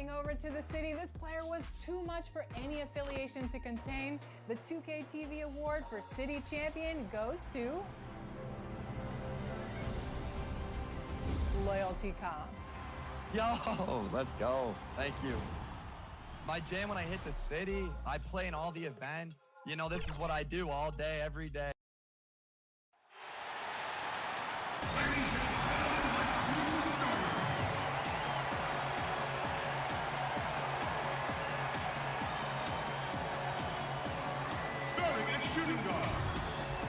Heading over to the city, this player was too much for any affiliation to contain. The 2K TV award for city champion goes to LoyaltyCom. Yo, let's go. Thank you. My jam when I hit the city, I play in all the events. You know, this is what I do all day, every day. Ladies and gentlemen, let's do the starters. Starting at shooting guard,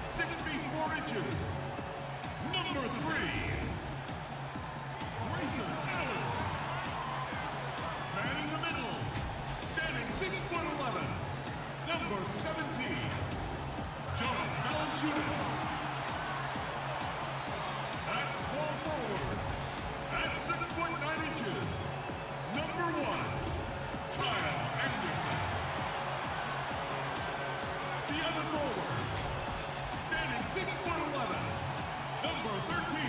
6 feet 4 inches, number 3, Grayson Allen. Man in the middle, standing 6'11", number 17, Jonas Valanciunas. At small forward, at 6'9", number 1, Kyle Anderson. The other forward, standing 6'11", number 13,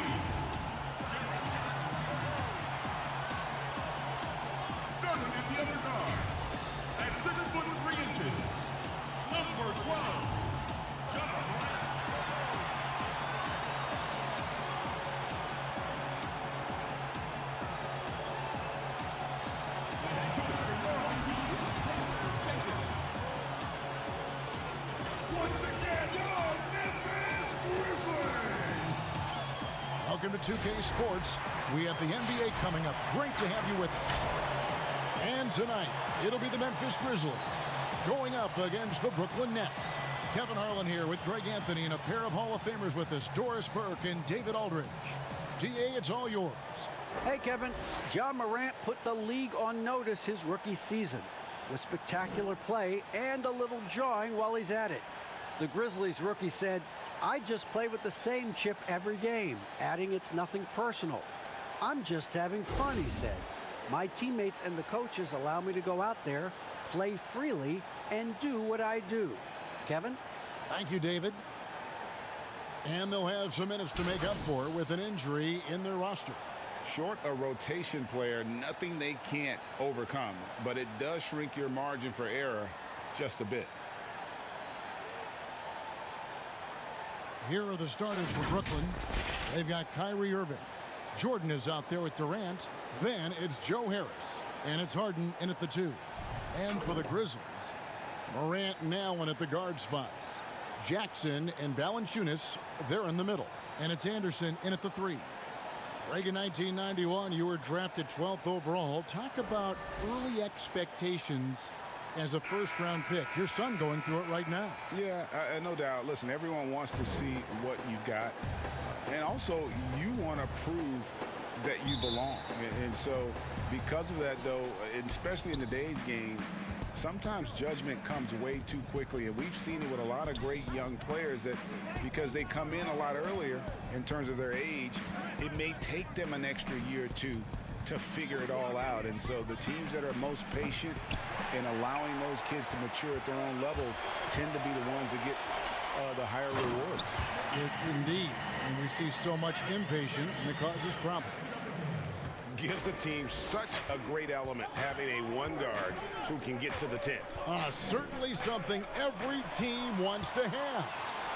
starting at the other guard, at 6'3", number 12, John Morant. Once again, your Memphis Grizzlies! Welcome to 2K Sports. We have the NBA coming up. Great to have you with us. And tonight, it'll be the Memphis Grizzlies going up against the Brooklyn Nets. Kevin Harlan here with Greg Anthony and a pair of Hall of Famers with us, Doris Burke and David Aldridge. DA, it's all yours. Hey, Kevin. John Morant put the league on notice his rookie season with spectacular play and a little jawing while he's at it. The Grizzlies rookie said, "I just play with the same chip every game," adding it's nothing personal. "I'm just having fun," he said. "My teammates and the coaches allow me to go out there, play freely, and do what I do." Kevin? Thank you, David. And they'll have some minutes to make up for with an injury in their roster. Short a rotation player, nothing they can't overcome, but it does shrink your margin for error just a bit. Here are the starters for Brooklyn. They've got Kyrie Irving. Jordan is out there with Durant. Then it's Joe Harris. And it's Harden in at the 2. And for the Grizzlies, Morant and Allen at the guard spots. Jackson and Valanciunas, they're in the middle. And it's Anderson in at the 3. Greg, in 1991, you were drafted 12th overall. Talk about early expectations as a first-round pick. Your son going through it right now. Yeah, no doubt. Listen, everyone wants to see what you've got. And also, you want to prove that you belong. And so, because of that, though, especially in today's game, sometimes judgment comes way too quickly. And we've seen it with a lot of great young players that because they come in a lot earlier in terms of their age, it may take them an extra year or two to figure it all out. And so the teams that are most patient in allowing those kids to mature at their own level tend to be the ones that get the higher rewards. Indeed. And we see so much impatience, and it causes problems. Gives the team such a great element having a one guard who can get to the 10. Certainly something every team wants to have.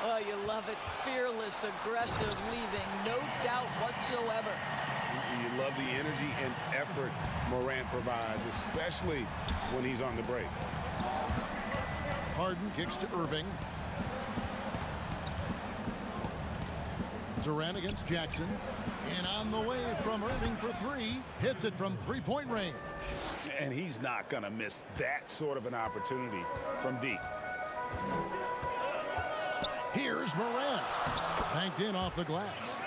Oh, you love it. Fearless, aggressive, leaving no doubt whatsoever. You love the energy and effort Morant provides, especially when he's on the break. Harden kicks to Irving. Durant against Jackson. And on the way from Irving for 3. Hits it from three-point range. And he's not going to miss that sort of an opportunity from deep. Here's Morant. Banked in off the glass.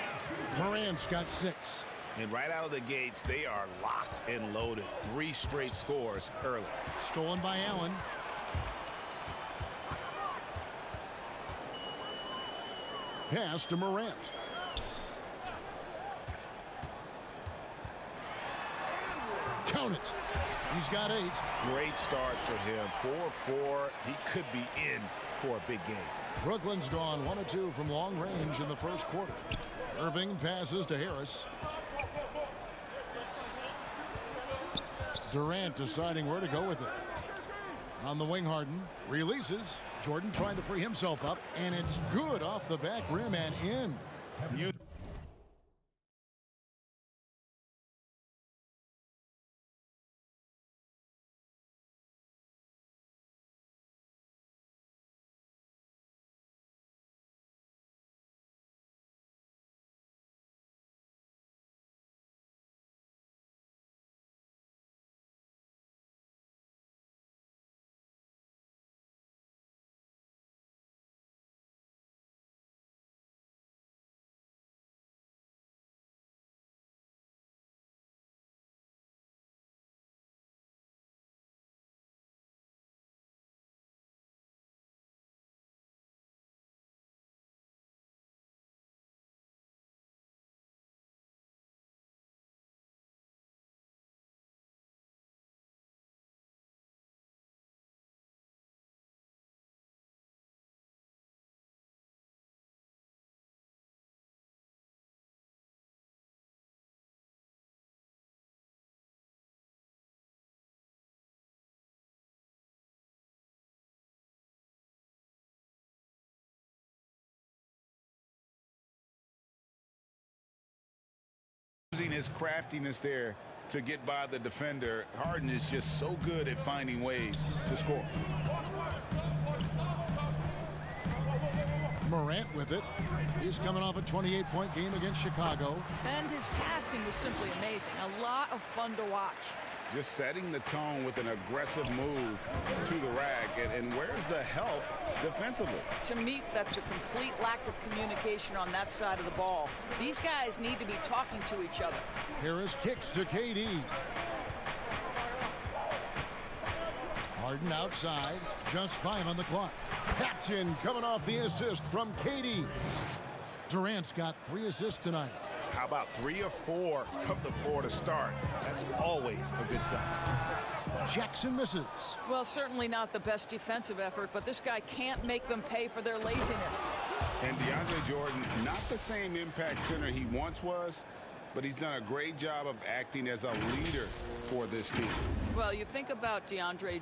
Morant's got 6. And right out of the gates, they are locked and loaded. 3 straight scores early. Stolen by Allen. Pass to Morant. Count it. He's got 8. Great start for him. 4-4. He could be in for a big game. Brooklyn's gone 1 of 2 from long range in the first quarter. Irving passes to Harris. Durant deciding where to go with it. On the wing, Harden releases. Jordan trying to free himself up, and it's good off the back rim and in. Using his craftiness there to get by the defender. Harden is just so good at finding ways to score. Morant with it. He's coming off a 28-point game against Chicago. And his passing was simply amazing. A lot of fun to watch. Just setting the tone with an aggressive move to the rack. And where's the help defensively? To me, that's a complete lack of communication on that side of the ball. These guys need to be talking to each other. Harris kicks to KD. Harden outside, just 5 on the clock. Caption coming off the assist from KD. Durant's got 3 assists tonight. How about 3 or 4 from the floor to start? That's always a good sign. Jackson misses. Well, certainly not the best defensive effort, but this guy can't make them pay for their laziness. And DeAndre Jordan, not the same impact center he once was, but he's done a great job of acting as a leader for this team. Well, you think about DeAndre.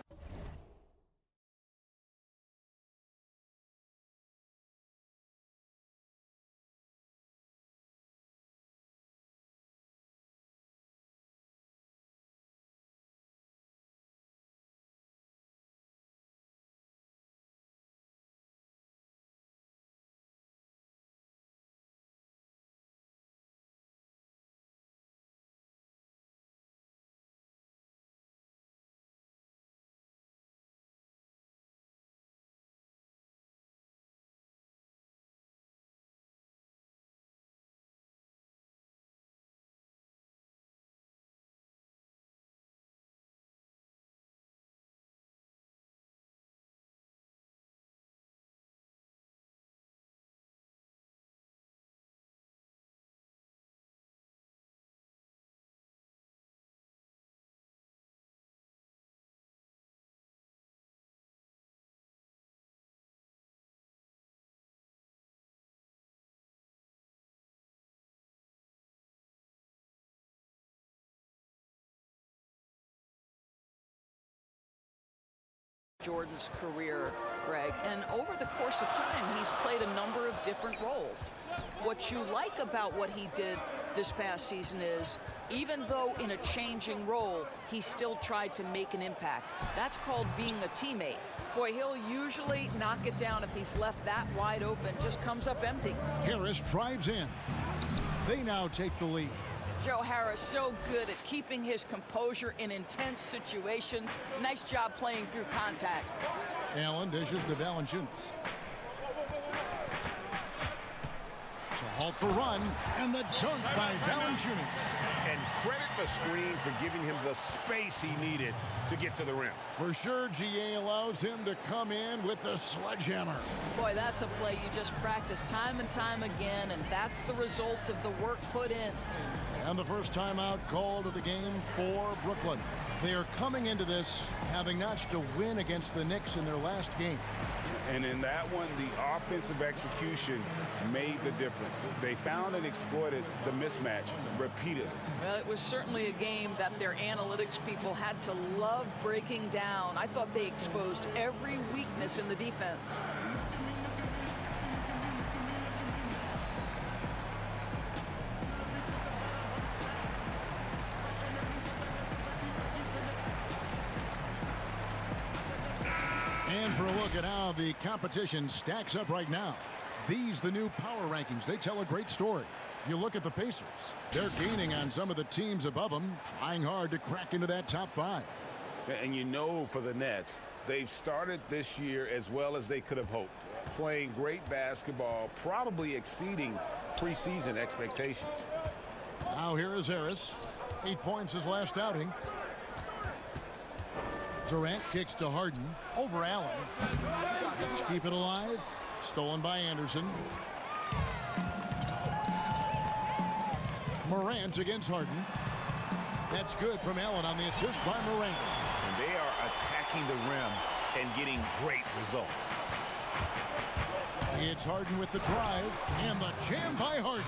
Jordan's career, Greg, and over the course of time, he's played a number of different roles. What you like about what he did this past season is, even though in a changing role, he still tried to make an impact. That's called being a teammate. Boy, he'll usually knock it down if he's left that wide open, just comes up empty. Harris drives in. They now take the lead. Joe Harris so good at keeping his composure in intense situations. Nice job playing through contact. Allen dishes to Valanciunas. To halt the run, and the dunk by Valanciunas. And credit the screen for giving him the space he needed to get to the rim. For sure, GA allows him to come in with the sledgehammer. Boy, that's a play you just practice time and time again, and that's the result of the work put in. And the first timeout called of the game for Brooklyn. They are coming into this having notched a win against the Knicks in their last game. And in that one, the offensive execution made the difference. They found and exploited the mismatch repeatedly. Well, it was certainly a game that their analytics people had to love breaking down. I thought they exposed every weakness in the defense. And for a look at how the competition stacks up right now. These the new power rankings. They tell a great story. You look at the Pacers. They're gaining on some of the teams above them, trying hard to crack into that top 5. And you know, for the Nets, they've started this year as well as they could have hoped. Playing great basketball, probably exceeding preseason expectations. Now here is Harris. 8 points his last outing. Durant kicks to Harden. Over Allen. Let's keep it alive. Stolen by Anderson. Morant against Harden. That's good from Allen on the assist by Morant. And they are attacking the rim and getting great results. It's Harden with the drive and the jam by Harden.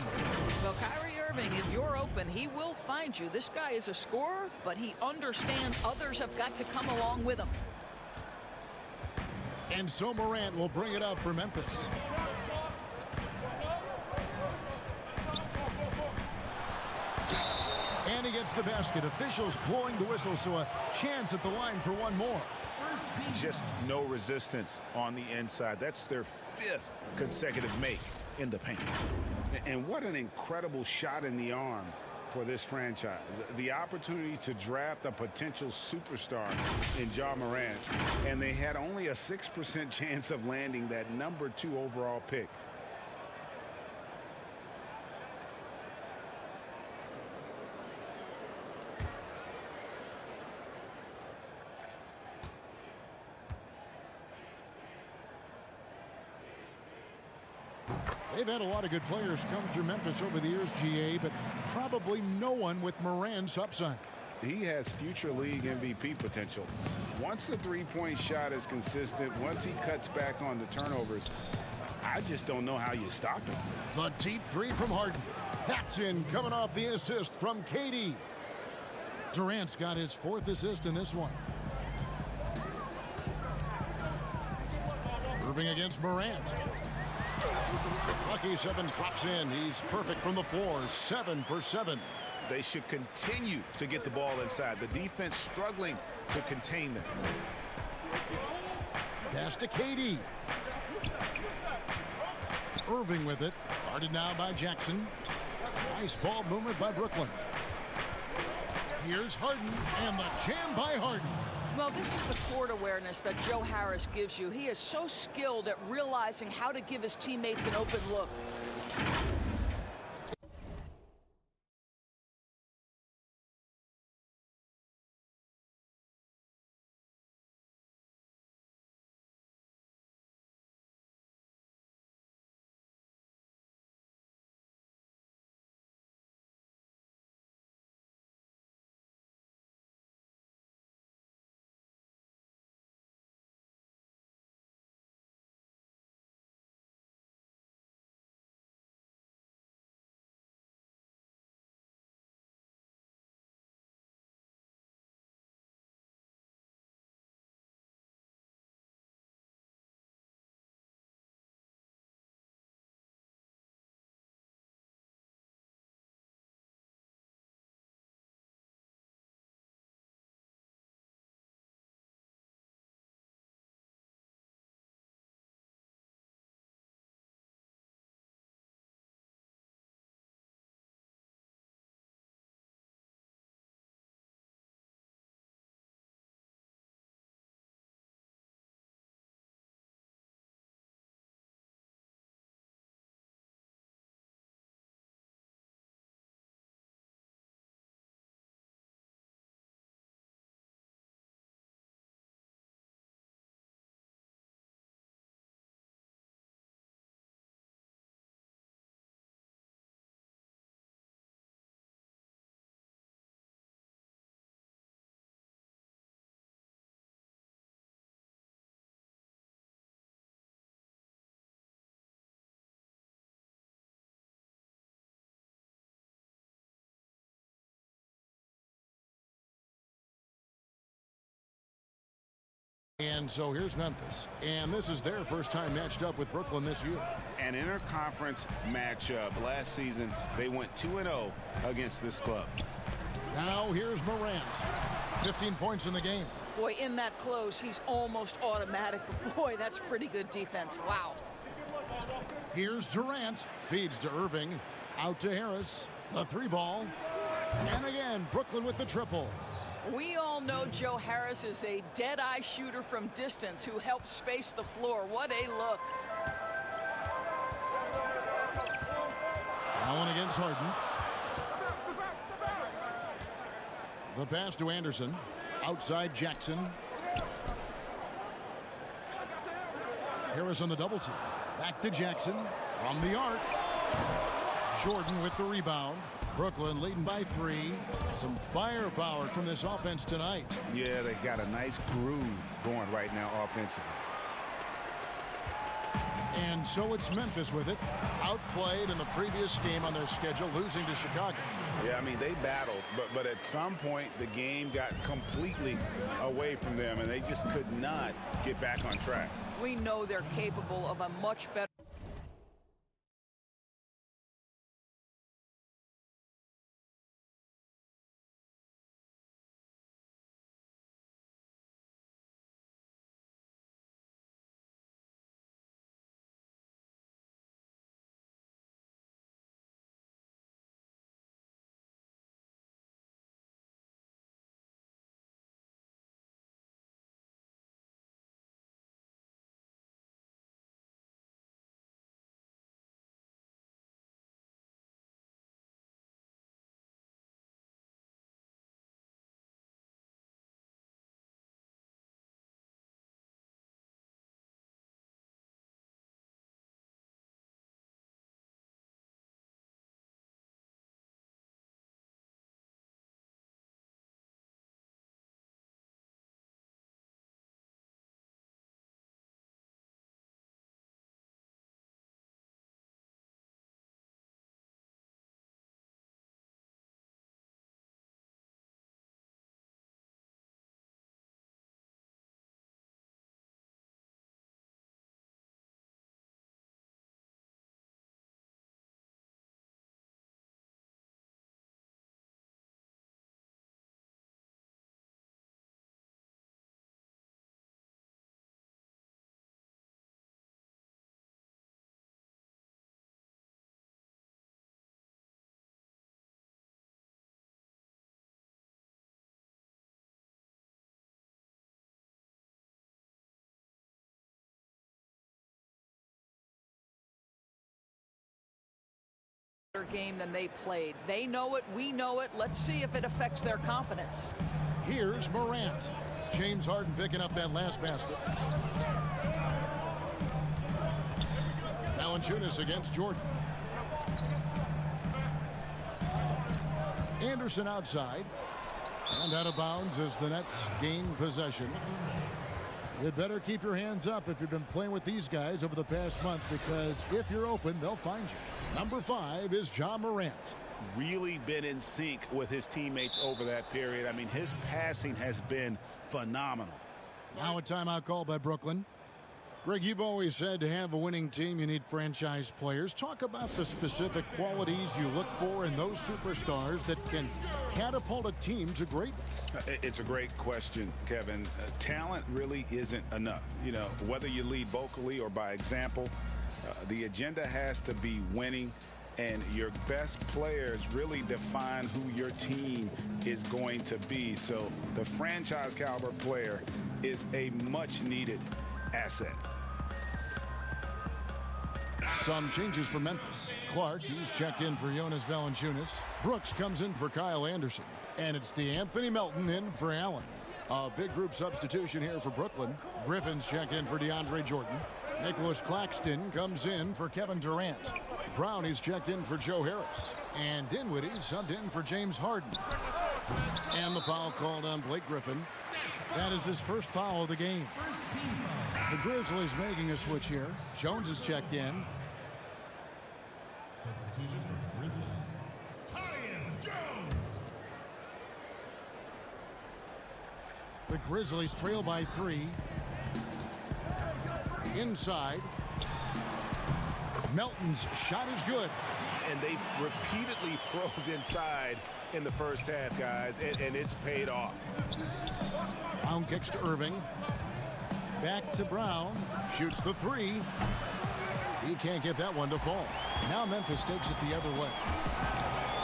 Well, Kyrie Irving, if you're open, he will find you. This guy is a scorer, but he understands others have got to come along with him. And so Morant will bring it up for Memphis. And he gets the basket. Officials blowing the whistle, so a chance at the line for one more. Just no resistance on the inside. That's their 5th consecutive make in the paint. And what an incredible shot in the arm for this franchise. The opportunity to draft a potential superstar in Ja Morant, and they had only a 6% chance of landing that #2 overall pick. They've had a lot of good players come through Memphis over the years, GA, but probably no one with Morant's upside. He has future league MVP potential. Once the three-point shot is consistent, once he cuts back on the turnovers, I just don't know how you stop him. The deep 3 from Harden. That's in, coming off the assist from KD. Durant's got his 4th assist in this one. Irving against Morant. Lucky 7 drops in. He's perfect from the floor. 7 for 7. They should continue to get the ball inside. The defense struggling to contain them. Pass to KD. Irving with it. Guarded now by Jackson. Nice ball movement by Brooklyn. Here's Harden, and the jam by Harden. Well, this is the court awareness that Joe Harris gives you. He is so skilled at realizing how to give his teammates an open look. And so here's Memphis. And this is their first time matched up with Brooklyn this year. An interconference matchup. Last season, they went 2-0 against this club. Now here's Morant. 15 points in the game. Boy, in that close, he's almost automatic. But boy, that's pretty good defense. Wow. Here's Durant. Feeds to Irving. Out to Harris. The 3-ball. And again, Brooklyn with the triple. We all know Joe Harris is a dead-eye shooter from distance who helps space the floor. What a look. Allen against Harden. The pass to Anderson. Outside Jackson. Harris on the double team. Back to Jackson. From the arc. Jordan with the rebound. Brooklyn leading by 3. Some firepower from this offense tonight. Yeah, they got a nice groove going right now offensively. And so it's Memphis with it. Outplayed in the previous game on their schedule, losing to Chicago. Yeah, I mean, they battled, but at some point the game got completely away from them, and they just could not get back on track. We know they're capable of a much better. Game than they played. They know it. We know it. Let's see if it affects their confidence. Here's Morant. James Harden picking up that last basket. Valanciunas against Jordan. Anderson outside. And out of bounds as the Nets gain possession. You'd better keep your hands up if you've been playing with these guys over the past month, because if you're open, they'll find you. Number 5 is Ja Morant. Really been in sync with his teammates over that period. I mean, his passing has been phenomenal. Now a timeout call by Brooklyn. Greg, you've always said to have a winning team, you need franchise players. Talk about the specific qualities you look for in those superstars that can catapult a team to greatness. It's a great question, Kevin. Talent really isn't enough. You know, whether you lead vocally or by example, the agenda has to be winning, and your best players really define who your team is going to be. So the franchise caliber player is a much needed asset. Some changes for Memphis. Clark, he's checked in for Jonas Valanciunas. Brooks comes in for Kyle Anderson. And it's DeAnthony Melton in for Allen. A big group substitution here for Brooklyn. Griffin's checked in for DeAndre Jordan. Nicholas Claxton comes in for Kevin Durant. Brownie's checked in for Joe Harris. And Dinwiddie subbed in for James Harden. And the foul called on Blake Griffin. That is his first foul of the game. The Grizzlies making a switch here. Jones is checked in. Substitution for Grizzlies. Tyus Jones. The Grizzlies trail by 3. inside. Melton's shot is good. And they've repeatedly probed inside in the first half, guys, and it's paid off. Brown kicks to Irving. Back to Brown. Shoots the three. He can't get that one to fall. Now Memphis takes it the other way.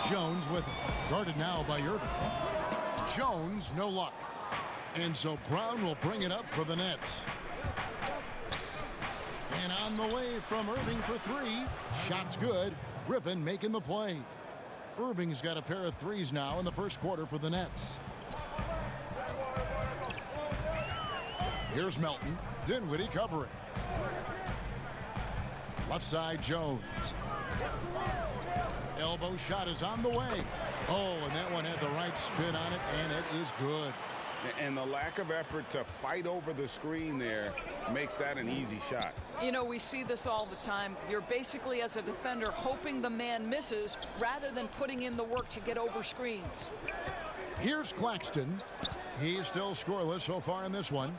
Jones with it. Guarded now by Irving. Jones, no luck. And so Brown will bring it up for the Nets. And on the way from Irving for three. Shot's good. Griffin making the play. Irving's got a pair of threes now in the first quarter for the Nets. Here's Melton. Dinwiddie covering. Left side, Jones. Elbow shot is on the way. Oh, and that one had the right spin on it, and it is good. And the lack of effort to fight over the screen there makes that an easy shot. You know, we see this all the time. You're basically, as a defender, hoping the man misses rather than putting in the work to get over screens. Here's Claxton. He's still scoreless so far in this one.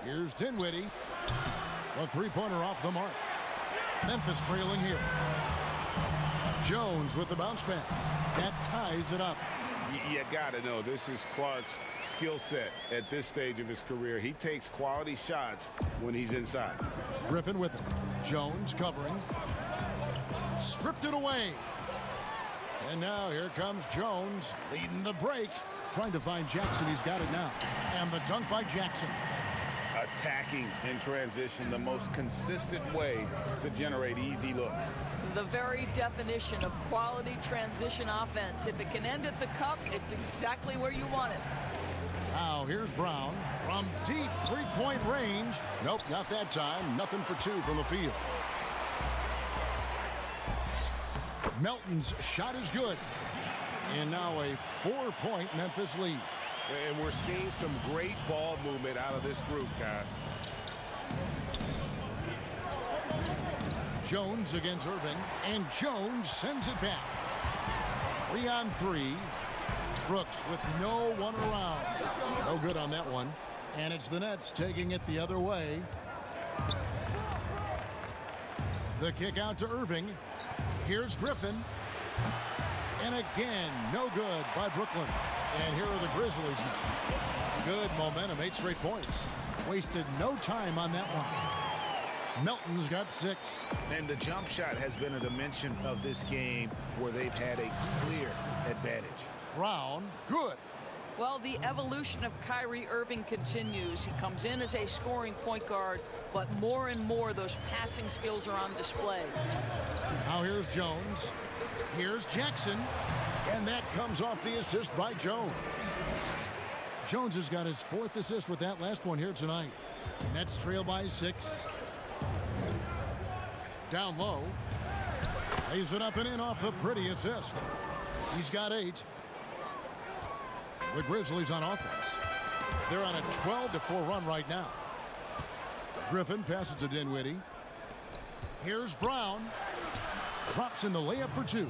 Here's Dinwiddie. A three-pointer off the mark. Memphis trailing here. Jones with the bounce pass. That ties it up. You got to know this is Clark's skill set at this stage of his career. He takes quality shots when he's inside. Griffin with it. Jones covering. Stripped it away. And now here comes Jones leading the break. Trying to find Jackson. He's got it now. And the dunk by Jackson. Attacking in transition, the most consistent way to generate easy looks. The very definition of quality transition offense. If it can end at the cup, it's exactly where you want it. Now here's Brown from deep three-point range. Nope, not that time. Nothing for two from the field. Melton's shot is good. And now a 4-point Memphis lead. And we're seeing some great ball movement out of this group, guys. Jones against Irving, and Jones sends it back. 3-on-3. Brooks with no one around. No good on that one. And it's the Nets taking it the other way. The kick out to Irving. Here's Griffin. And again, no good by Brooklyn. And here are the Grizzlies now. Good momentum, 8 straight points. Wasted no time on that one. Melton's got 6. And the jump shot has been a dimension of this game where they've had a clear advantage. Brown, good. Well, the evolution of Kyrie Irving continues. He comes in as a scoring point guard, but more and more those passing skills are on display. Now here's Jones. Here's Jackson. And that comes off the assist by Jones. Jones has got his 4th assist with that last one here tonight. Nets trail by 6. Down low. Lays it up and in off the pretty assist. He's got 8. The Grizzlies on offense. They're on a 12-4 run right now. Griffin passes to Dinwiddie. Here's Brown. Drops in the layup for 2.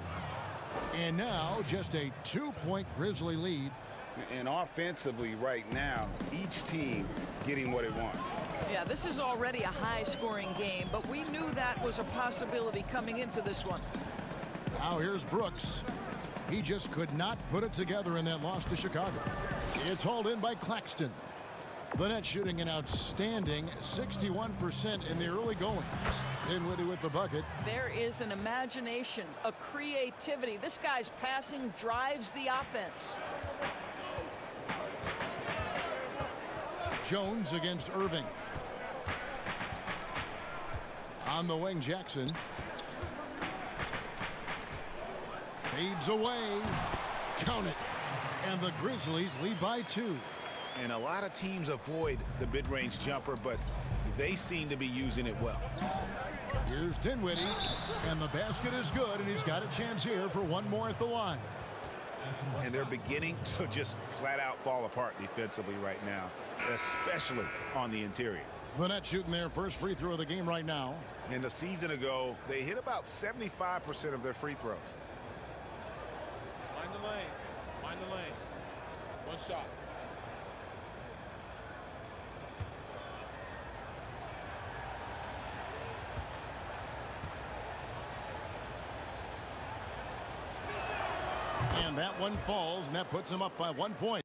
And now just a 2-point Grizzly lead. And offensively right now, each team getting what it wants. Yeah, this is already a high-scoring game, but we knew that was a possibility coming into this one. Now here's Brooks. He just could not put it together in that loss to Chicago. It's hauled in by Claxton. The Nets shooting an outstanding 61% in the early goings. Dinwiddie with the bucket. There is an imagination, a creativity. This guy's passing drives the offense. Jones against Irving. On the wing, Jackson. Fades away. Count it. And the Grizzlies lead by 2. And a lot of teams avoid the mid-range jumper, but they seem to be using it well. Here's Dinwiddie, and the basket is good, and he's got a chance here for one more at the line. And they're beginning to just flat-out fall apart defensively right now, especially on the interior. The Nets shooting their first free throw of the game right now. And a season ago, they hit about 75% of their free throws. Mind the lane. Mind the lane. One shot. that one falls, and that puts him up by 1 point.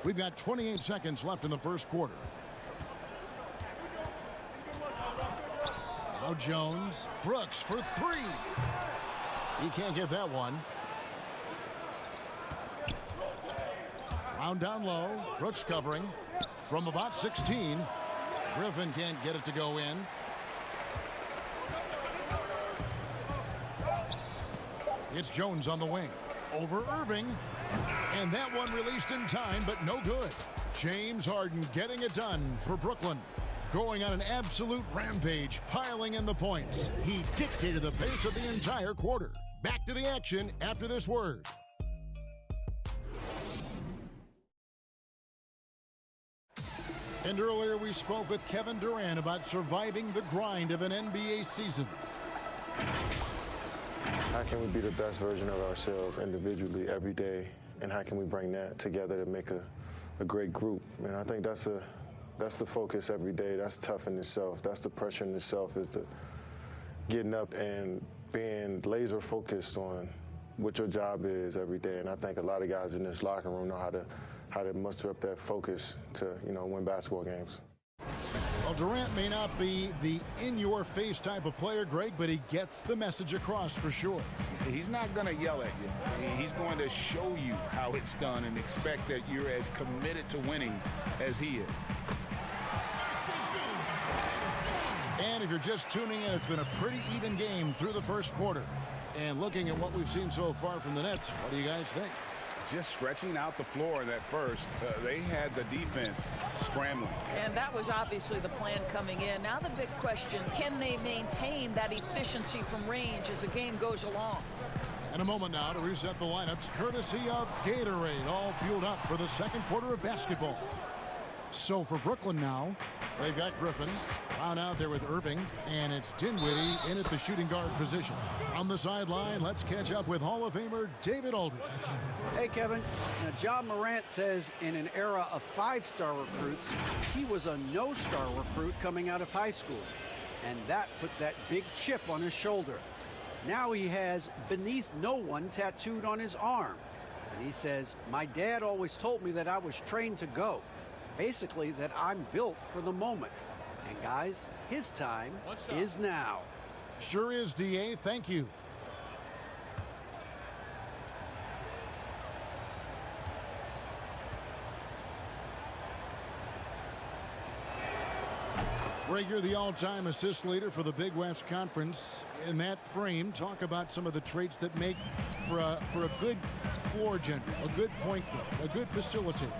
We've got 28 seconds left in the first quarter. Now Jones. Brooks for three. He can't get that one. Round down low. Brooks covering from about 16. Griffin can't get it to go in. It's Jones on the wing. Over Irving. And that one released in time, but no good. James Harden getting it done for Brooklyn. Going on an absolute rampage, piling in the points. He dictated the pace of the entire quarter. Back to the action after this word. And earlier we spoke with Kevin Durant about surviving the grind of an NBA season. How can we be the best version of ourselves individually every day, and how can we bring that together to make a great group? And I think that's the focus every day. That's tough in itself. That's the pressure in itself, is the getting up and being laser focused on what your job is every day. And I think a lot of guys in this locker room know how to muster up that focus to, win basketball games. Well, Durant may not be the in-your-face type of player, Greg, but he gets the message across for sure. He's not going to yell at you. He's going to show you how it's done and expect that you're as committed to winning as he is. And if you're just tuning in, it's been a pretty even game through the first quarter. And looking at what we've seen so far from the Nets, what do you guys think? Just stretching out the floor in that first, they had the defense scrambling. And that was obviously the plan coming in. Now the big question, can they maintain that efficiency from range as the game goes along? And a moment now to reset the lineups, courtesy of Gatorade, all fueled up for the second quarter of basketball. So for Brooklyn now, they've got Griffin, Brown out there with Irving, and it's Dinwiddie in at the shooting guard position. On the sideline, let's catch up with Hall of Famer David Aldridge. Hey, Kevin. Now, John Morant says in an era of five-star recruits, he was a no-star recruit coming out of high school. And that put that big chip on his shoulder. Now he has "beneath no one" tattooed on his arm. And he says, "My dad always told me that I was trained to go. Basically, that I'm built for the moment." And guys, his time is now. Sure is, DA. Thank you. Greg, you're the all-time assist leader for the Big West Conference. In that frame, talk about some of the traits that make for a good floor general, a good point guard, a good facilitator.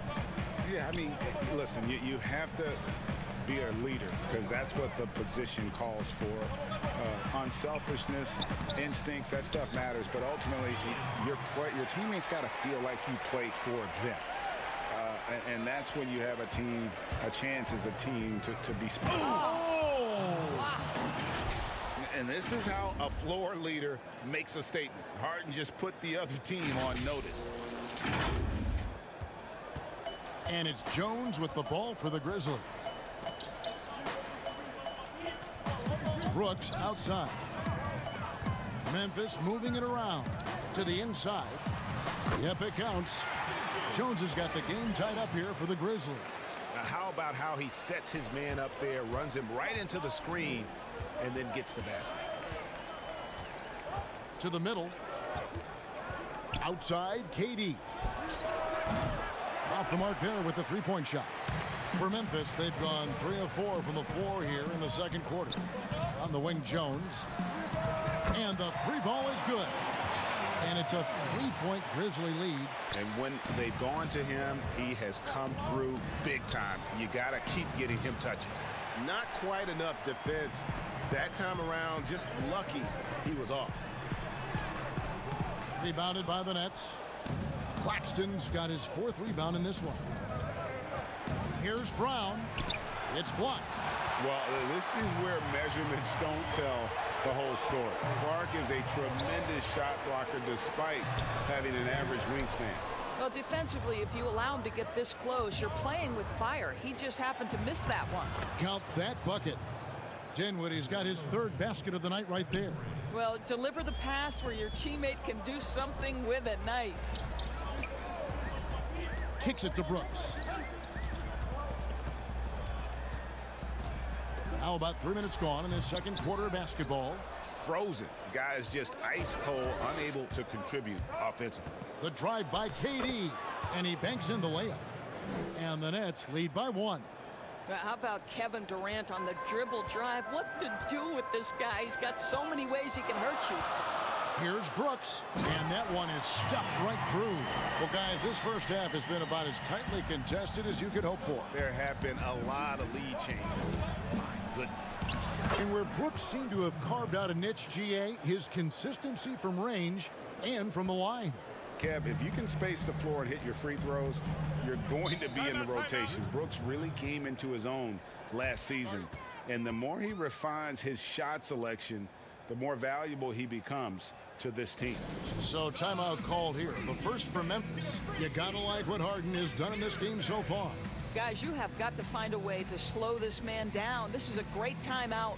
Yeah, I mean, listen, you have to be a leader because that's what the position calls for. Unselfishness, instincts, that stuff matters. But ultimately, your teammates got to feel like you play for them. And that's when you have a chance as a team to be special. Oh! Wow. And this is how a floor leader makes a statement. Harden just put the other team on notice. And it's Jones with the ball for the Grizzlies. Brooks outside. Memphis moving it around to the inside. Yep, it counts. Jones has got the game tied up here for the Grizzlies. Now, how about how he sets his man up there, runs him right into the screen, and then gets the basket? To the middle. Outside, KD. Off the mark there with the three-point shot. For Memphis, they've gone 3 of 4 from the floor here in the second quarter. On the wing, Jones. And the three ball is good. And it's a 3-point Grizzly lead. And when they've gone to him, he has come through big time. You got to keep getting him touches. Not quite enough defense that time around. Just lucky he was off. Rebounded by the Nets. Claxton's got his 4th rebound in this one. Here's Brown. It's blocked. Well, this is where measurements don't tell the whole story. Clark is a tremendous shot blocker despite having an average wingspan. Well, defensively, if you allow him to get this close, you're playing with fire. He just happened to miss that one. Count that bucket. Dinwiddie's got his 3rd basket of the night right there. Well, deliver the pass where your teammate can do something with it. Nice. kicks it to Brooks. How about 3 minutes gone in this second quarter of basketball? Frozen. Guys just ice cold, unable to contribute offensively. The drive by KD, and he banks in the layup. And the Nets lead by 1. How about Kevin Durant on the dribble drive? What to do with this guy? He's got so many ways he can hurt you. Here's Brooks, and that one is stuffed right through. Well, guys, this first half has been about as tightly contested as you could hope for. There have been a lot of lead changes. My goodness. And where Brooks seemed to have carved out a niche, GA, his consistency from range and from the line. Kev, if you can space the floor and hit your free throws, you're going to be in the rotation. Brooks really came into his own last season. And the more he refines his shot selection, the more valuable he becomes to this team. So timeout called here. The first for Memphis. You gotta like what Harden has done in this game so far. Guys, you have got to find a way to slow this man down. This is a great timeout.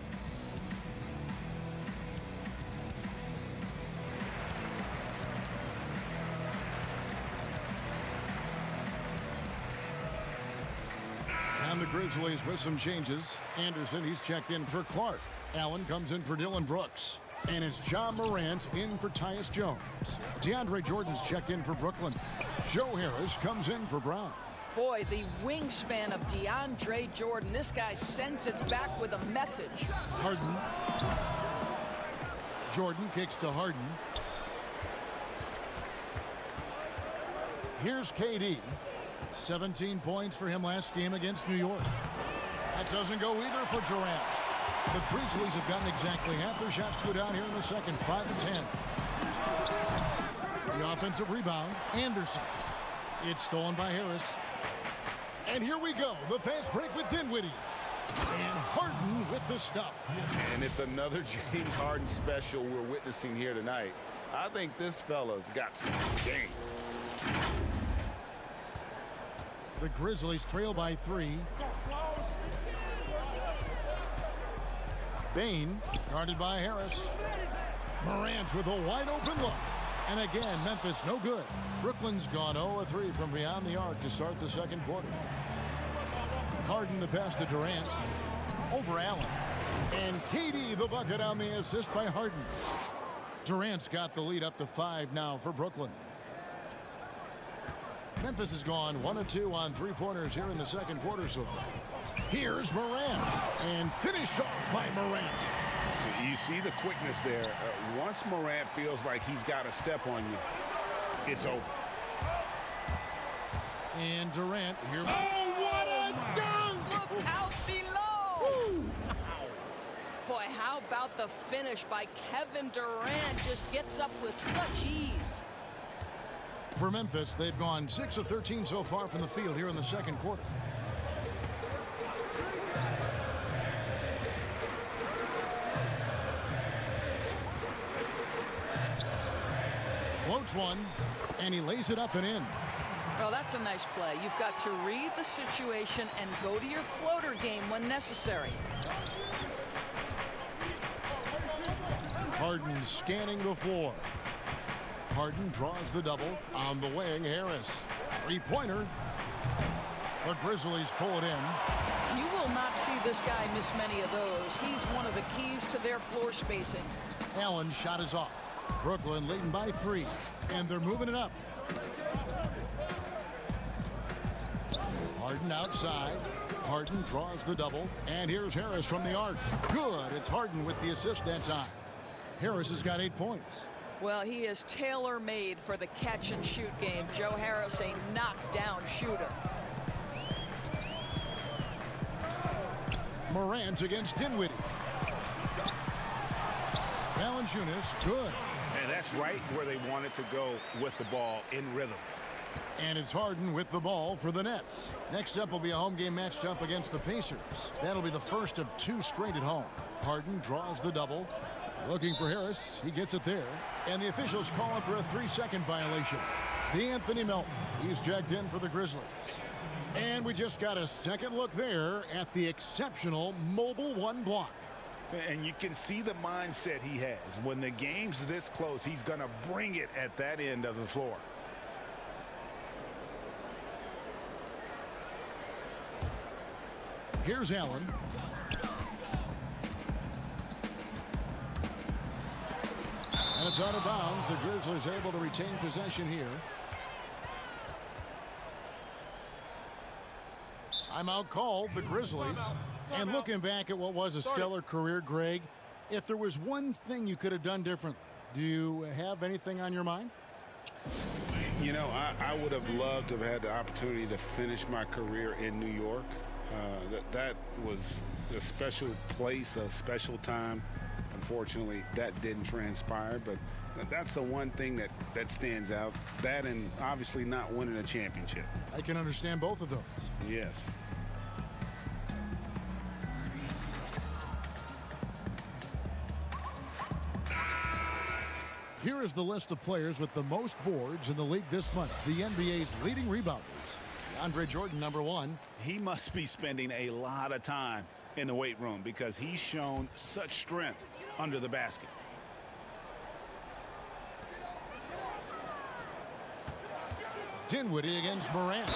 And the Grizzlies with some changes. Anderson, he's checked in for Clark. Allen comes in for Dylan Brooks. And it's John Morant in for Tyus Jones. DeAndre Jordan's checked in for Brooklyn. Joe Harris comes in for Brown. Boy, the wingspan of DeAndre Jordan. This guy sends it back with a message. Harden. Jordan kicks to Harden. Here's KD. 17 points for him last game against New York. That doesn't go either for Durant. The Grizzlies have gotten exactly half their shots to go down here in the second, 5-10. The offensive rebound, Anderson. It's stolen by Harris. And here we go, the fast break with Dinwiddie. And Harden with the stuff. And it's another James Harden special we're witnessing here tonight. I think this fella's got some game. The Grizzlies trail by 3. Bain, guarded by Harris. Morant with a wide open look. And again, Memphis no good. Brooklyn's gone 0-3 from beyond the arc to start the second quarter. Harden the pass to Durant. Over Allen. And KD the bucket on the assist by Harden. Durant's got the lead up to 5 now for Brooklyn. Memphis has gone 1-2 on three-pointers here in the second quarter so far. Here's Morant, and finished off by Morant. You see the quickness there. Once Morant feels like he's got a step on you, it's over. And Durant here. Oh, what a dunk! Look out below! Woo. Boy, how about the finish by Kevin Durant? Just gets up with such ease. For Memphis, they've gone 6 of 13 so far from the field here in the second quarter. Floats one, and he lays it up and in. Oh, that's a nice play. You've got to read the situation and go to your floater game when necessary. Harden scanning the floor. Harden draws the double on the wing. Harris, three-pointer. The Grizzlies pull it in. You will not see this guy miss many of those. He's one of the keys to their floor spacing. Allen's shot is off. Brooklyn leading by 3, and they're moving it up. Harden outside. Harden draws the double, and here's Harris from the arc. Good. It's Harden with the assist that time. Harris has got 8 points. Well, he is tailor-made for the catch-and-shoot game. Joe Harris, a knockdown shooter. Morant against Dinwiddie. Valanciunas, good. And that's right where they wanted to go with the ball, in rhythm. And it's Harden with the ball for the Nets. Next up will be a home game matched up against the Pacers. That'll be the first of 2 straight at home. Harden draws the double. Looking for Harris. He gets it there. And the officials calling for a 3-second violation. D'Anthony Melton. He's checked in for the Grizzlies. And we just got a second look there at the exceptional mobile 1 block. And you can see the mindset he has. When the game's this close, he's going to bring it at that end of the floor. Here's Allen. And it's out of bounds. The Grizzlies able to retain possession here. Timeout called, the Grizzlies. And looking back at what was a stellar career, Greg, if there was one thing you could have done differently, do you have anything on your mind? You know, I would have loved to have had the opportunity to finish my career in New York. That was a special place, a special time. Unfortunately, that didn't transpire, but that's the one thing that stands out. That and obviously not winning a championship. I can understand both of those. Yes. Here is the list of players with the most boards in the league this month. The NBA's leading rebounders. DeAndre Jordan, number 1. He must be spending a lot of time in the weight room because he's shown such strength under the basket. Dinwiddie against Morant.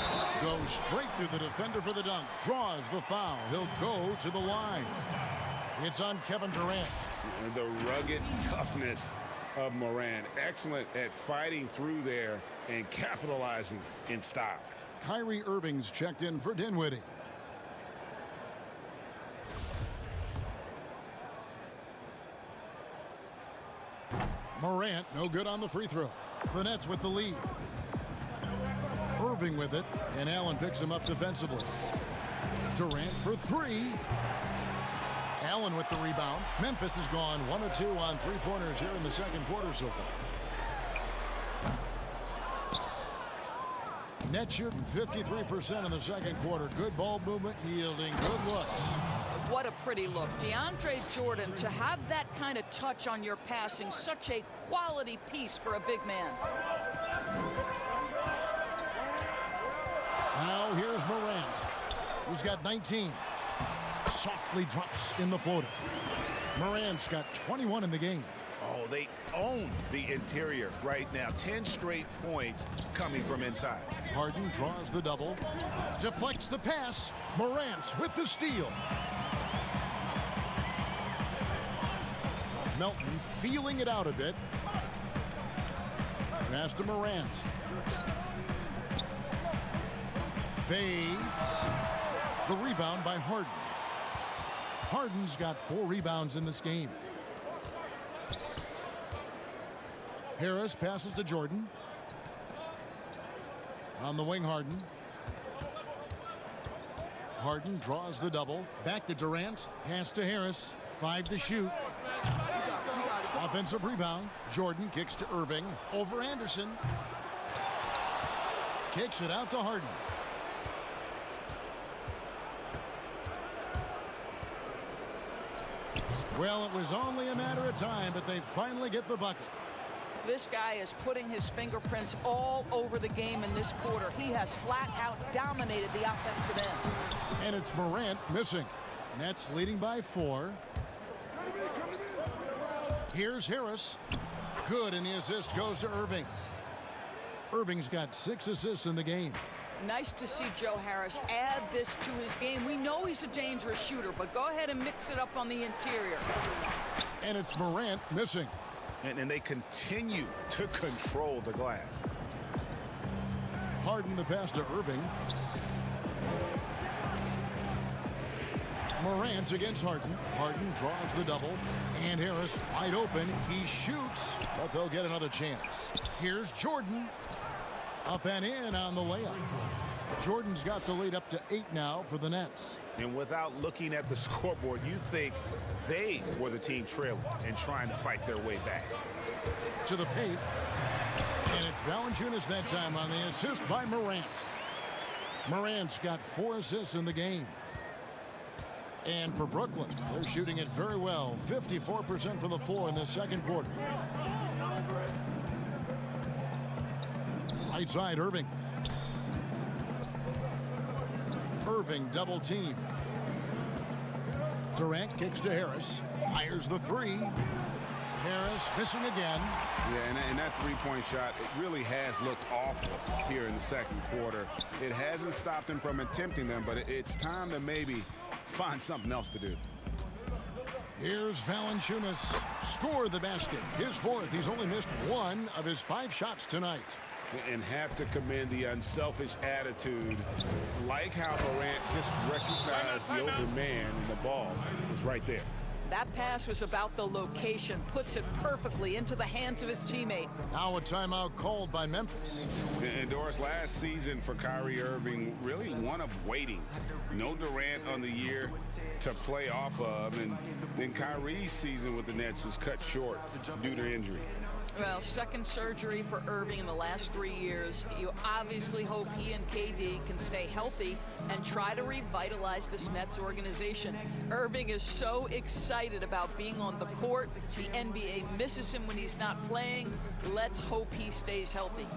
Goes straight through the defender for the dunk. Draws the foul. He'll go to the line. It's on Kevin Durant. The rugged toughness of Morant. Excellent at fighting through there and capitalizing in style. Kyrie Irving's checked in for Dinwiddie. Morant, no good on the free throw. The Nets with the lead. Irving with it, and Allen picks him up defensively. Durant for 3. Allen with the rebound. Memphis has gone 1 of 2 on three-pointers here in the second quarter so far. Net shooting 53% in the second quarter. Good ball movement, yielding good looks. What a pretty look. DeAndre Jordan, to have that kind of touch on your passing, such a quality piece for a big man. Now here's Morant, who's got 19. Softly drops in the floater. Morant's got 21 in the game. Oh, they own the interior right now. 10 straight points coming from inside. Harden draws the double. Deflects the pass. Morant with the steal. Melton feeling it out a bit. Pass to Morant. Fades. The rebound by Harden. Harden's got 4 rebounds in this game. Harris passes to Jordan. On the wing, Harden. Harden draws the double. Back to Durant. Pass to Harris. 5 to shoot. Offensive rebound. Jordan kicks to Irving. Over Anderson. Kicks it out to Harden. Well, it was only a matter of time, but they finally get the bucket. This guy is putting his fingerprints all over the game in this quarter. He has flat out dominated the offensive end. And it's Morant missing. Nets leading by 4. Here's Harris. Good, and the assist goes to Irving. Irving's got 6 assists in the game. Nice to see Joe Harris add this to his game. We know he's a dangerous shooter, but go ahead and mix it up on the interior. And it's Morant missing. And they continue to control the glass. Harden the pass to Irving. Morant against Harden. Harden draws the double. And Harris wide open. He shoots, but they'll get another chance. Here's Jordan. Up and in on the layup. Jordan's got the lead up to 8 now for the Nets. And without looking at the scoreboard, you think they were the team trailing and trying to fight their way back. To the paint. And it's Valanciunas that time on the assist by Morant. Morant's got 4 assists in the game. And for Brooklyn, they're shooting it very well. 54% from the floor in the second quarter. Right side, Irving. Irving double team. Durant kicks to Harris. Fires the 3. Harris missing again. Yeah, and that three-point shot, it really has looked awful here in the second quarter. It hasn't stopped him from attempting them, but it's time to maybe find something else to do. Here's Valanciunas. Score the basket. His fourth. He's only missed one of his 5 shots tonight. And have to commend the unselfish attitude, like how Morant just recognized the open man, and the ball was right there. That pass was about the location, puts it perfectly into the hands of his teammate. Now a timeout called by Memphis. And Doris, last season for Kyrie Irving, really one of waiting. No Durant on the year to play off of, and then Kyrie's season with the Nets was cut short due to injury. Well, second surgery for Irving in the last 3 years. You obviously hope he and KD can stay healthy and try to revitalize this Nets organization. Irving is so excited about being on the court. The NBA misses him when he's not playing. Let's hope he stays healthy.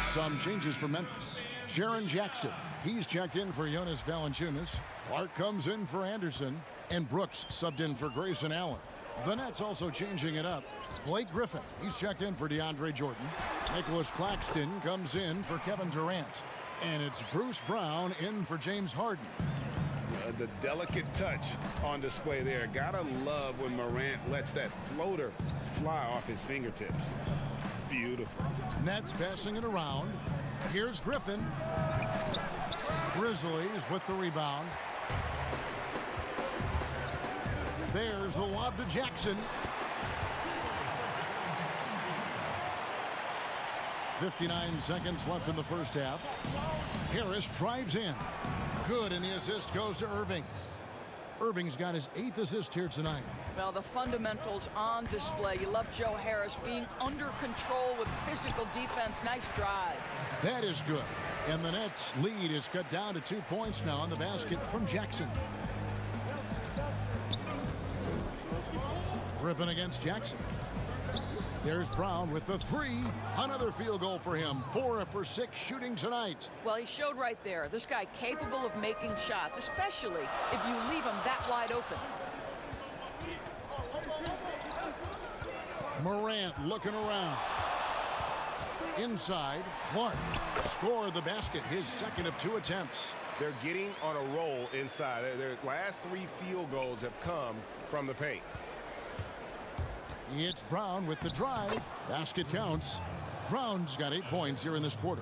Some changes for Memphis. Jaren Jackson. He's checked in for Jonas Valanciunas. Clark comes in for Anderson. And Brooks subbed in for Grayson Allen. The Nets also changing it up. Blake Griffin, he's checked in for DeAndre Jordan. Nicholas Claxton comes in for Kevin Durant. And it's Bruce Brown in for James Harden. The delicate touch on display there. Gotta love when Morant lets that floater fly off his fingertips. Beautiful. Nets passing it around. Here's Griffin. Grizzlies with the rebound. There's the lob to Jackson. 59 seconds left in the first half. Harris drives in. Good, and the assist goes to Irving. Irving's got his 8th assist here tonight. Well, the fundamentals on display. You love Joe Harris being under control with physical defense. Nice drive. That is good. And the Nets' lead is cut down to 2 points now on the basket from Jackson. Griffin against Jackson. There's Brown with the 3. Another field goal for him. 4 for 6 shooting tonight. Well, he showed right there. This guy capable of making shots, especially if you leave him that wide open. Morant looking around. Inside, Clark. Score the basket, his second of 2 attempts. They're getting on a roll inside. Their last 3 field goals have come from the paint. It's Brown with the drive. Basket counts. Brown's got 8 points here in this quarter.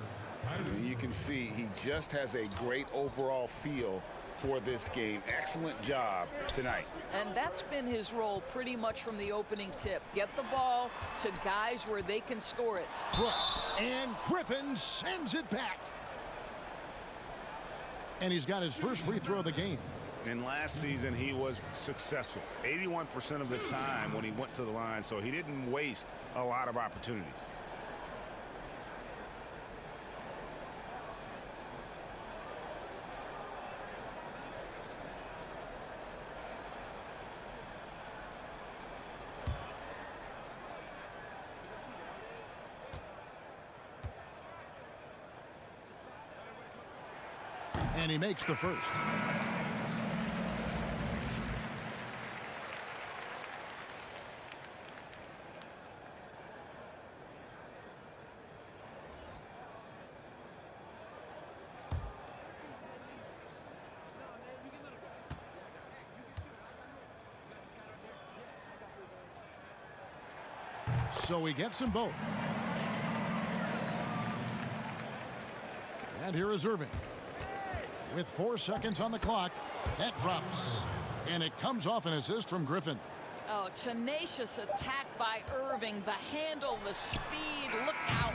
You can see he just has a great overall feel for this game. Excellent job tonight. And that's been his role pretty much from the opening tip. Get the ball to guys where they can score it. Brooks, and Griffin sends it back. And he's got his first free throw of the game. And last season, he was successful 81% of the time when he went to the line, so he didn't waste a lot of opportunities. And he makes the first. So he gets them both. And here is Irving. With 4 seconds on the clock, that drops. And it comes off an assist from Griffin. Oh, tenacious attack by Irving. The handle, the speed, look out.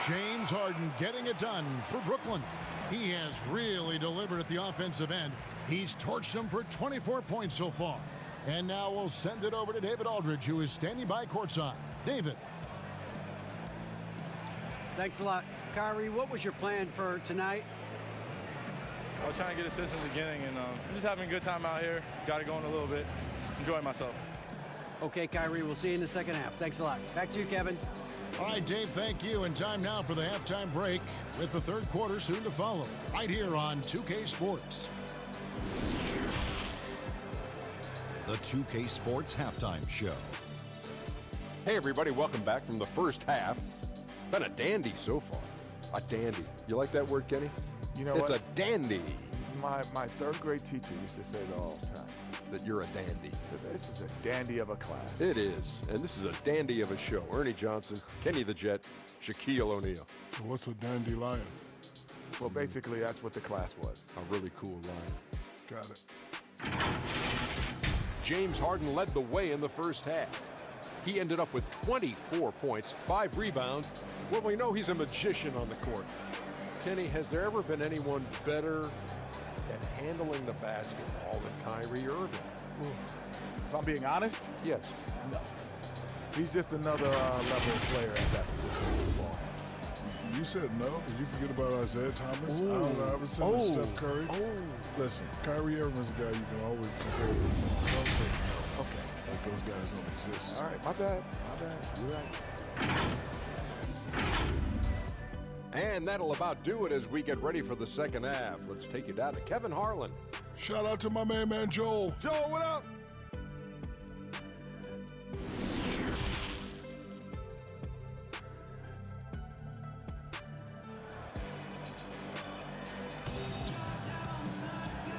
James Harden getting it done for Brooklyn. He has really delivered at the offensive end. He's torched them for 24 points so far. And now we'll send it over to David Aldridge, who is standing by courtside. David. Thanks a lot. Kyrie, what was your plan for tonight? I was trying to get assists in the beginning, and I'm just having a good time out here. Got it going a little bit. Enjoying myself. Okay, Kyrie, we'll see you in the second half. Thanks a lot. Back to you, Kevin. All right, Dave, thank you. And time now for the halftime break with the third quarter soon to follow. Right here on 2K Sports. the 2K Sports Halftime Show. Hey everybody, welcome back from the first half. Been a dandy so far. A dandy. You like that word, Kenny? You know it's what? a dandy. My third grade teacher used to say that all the time. That you're a dandy. So this is a dandy of a class. It is. And this is a dandy of a show. Ernie Johnson, Kenny the Jet, Shaquille O'Neal. So what's a dandelion? Well, basically, that's what the class was. A really cool line. Got it. James Harden led the way in the first half. He ended up with 24 points, 5 rebounds. Well, we know he's a magician on the court. Kenny, has there ever been anyone better at handling the basketball than Kyrie Irving? If I'm being honest? Yes. No. He's just another level player at that position of the ball. You said no. Did you forget about Isaiah Thomas, Allen Iverson, and Steph Curry? Listen, Kyrie Irving's a guy you can always compare with. Don't say no. Okay. Like those guys don't exist. All right, my bad. You're right. And that'll about do it as we get ready for the second half. Let's take you down to Kevin Harlan. Shout out to my man Joel. Joel, what up?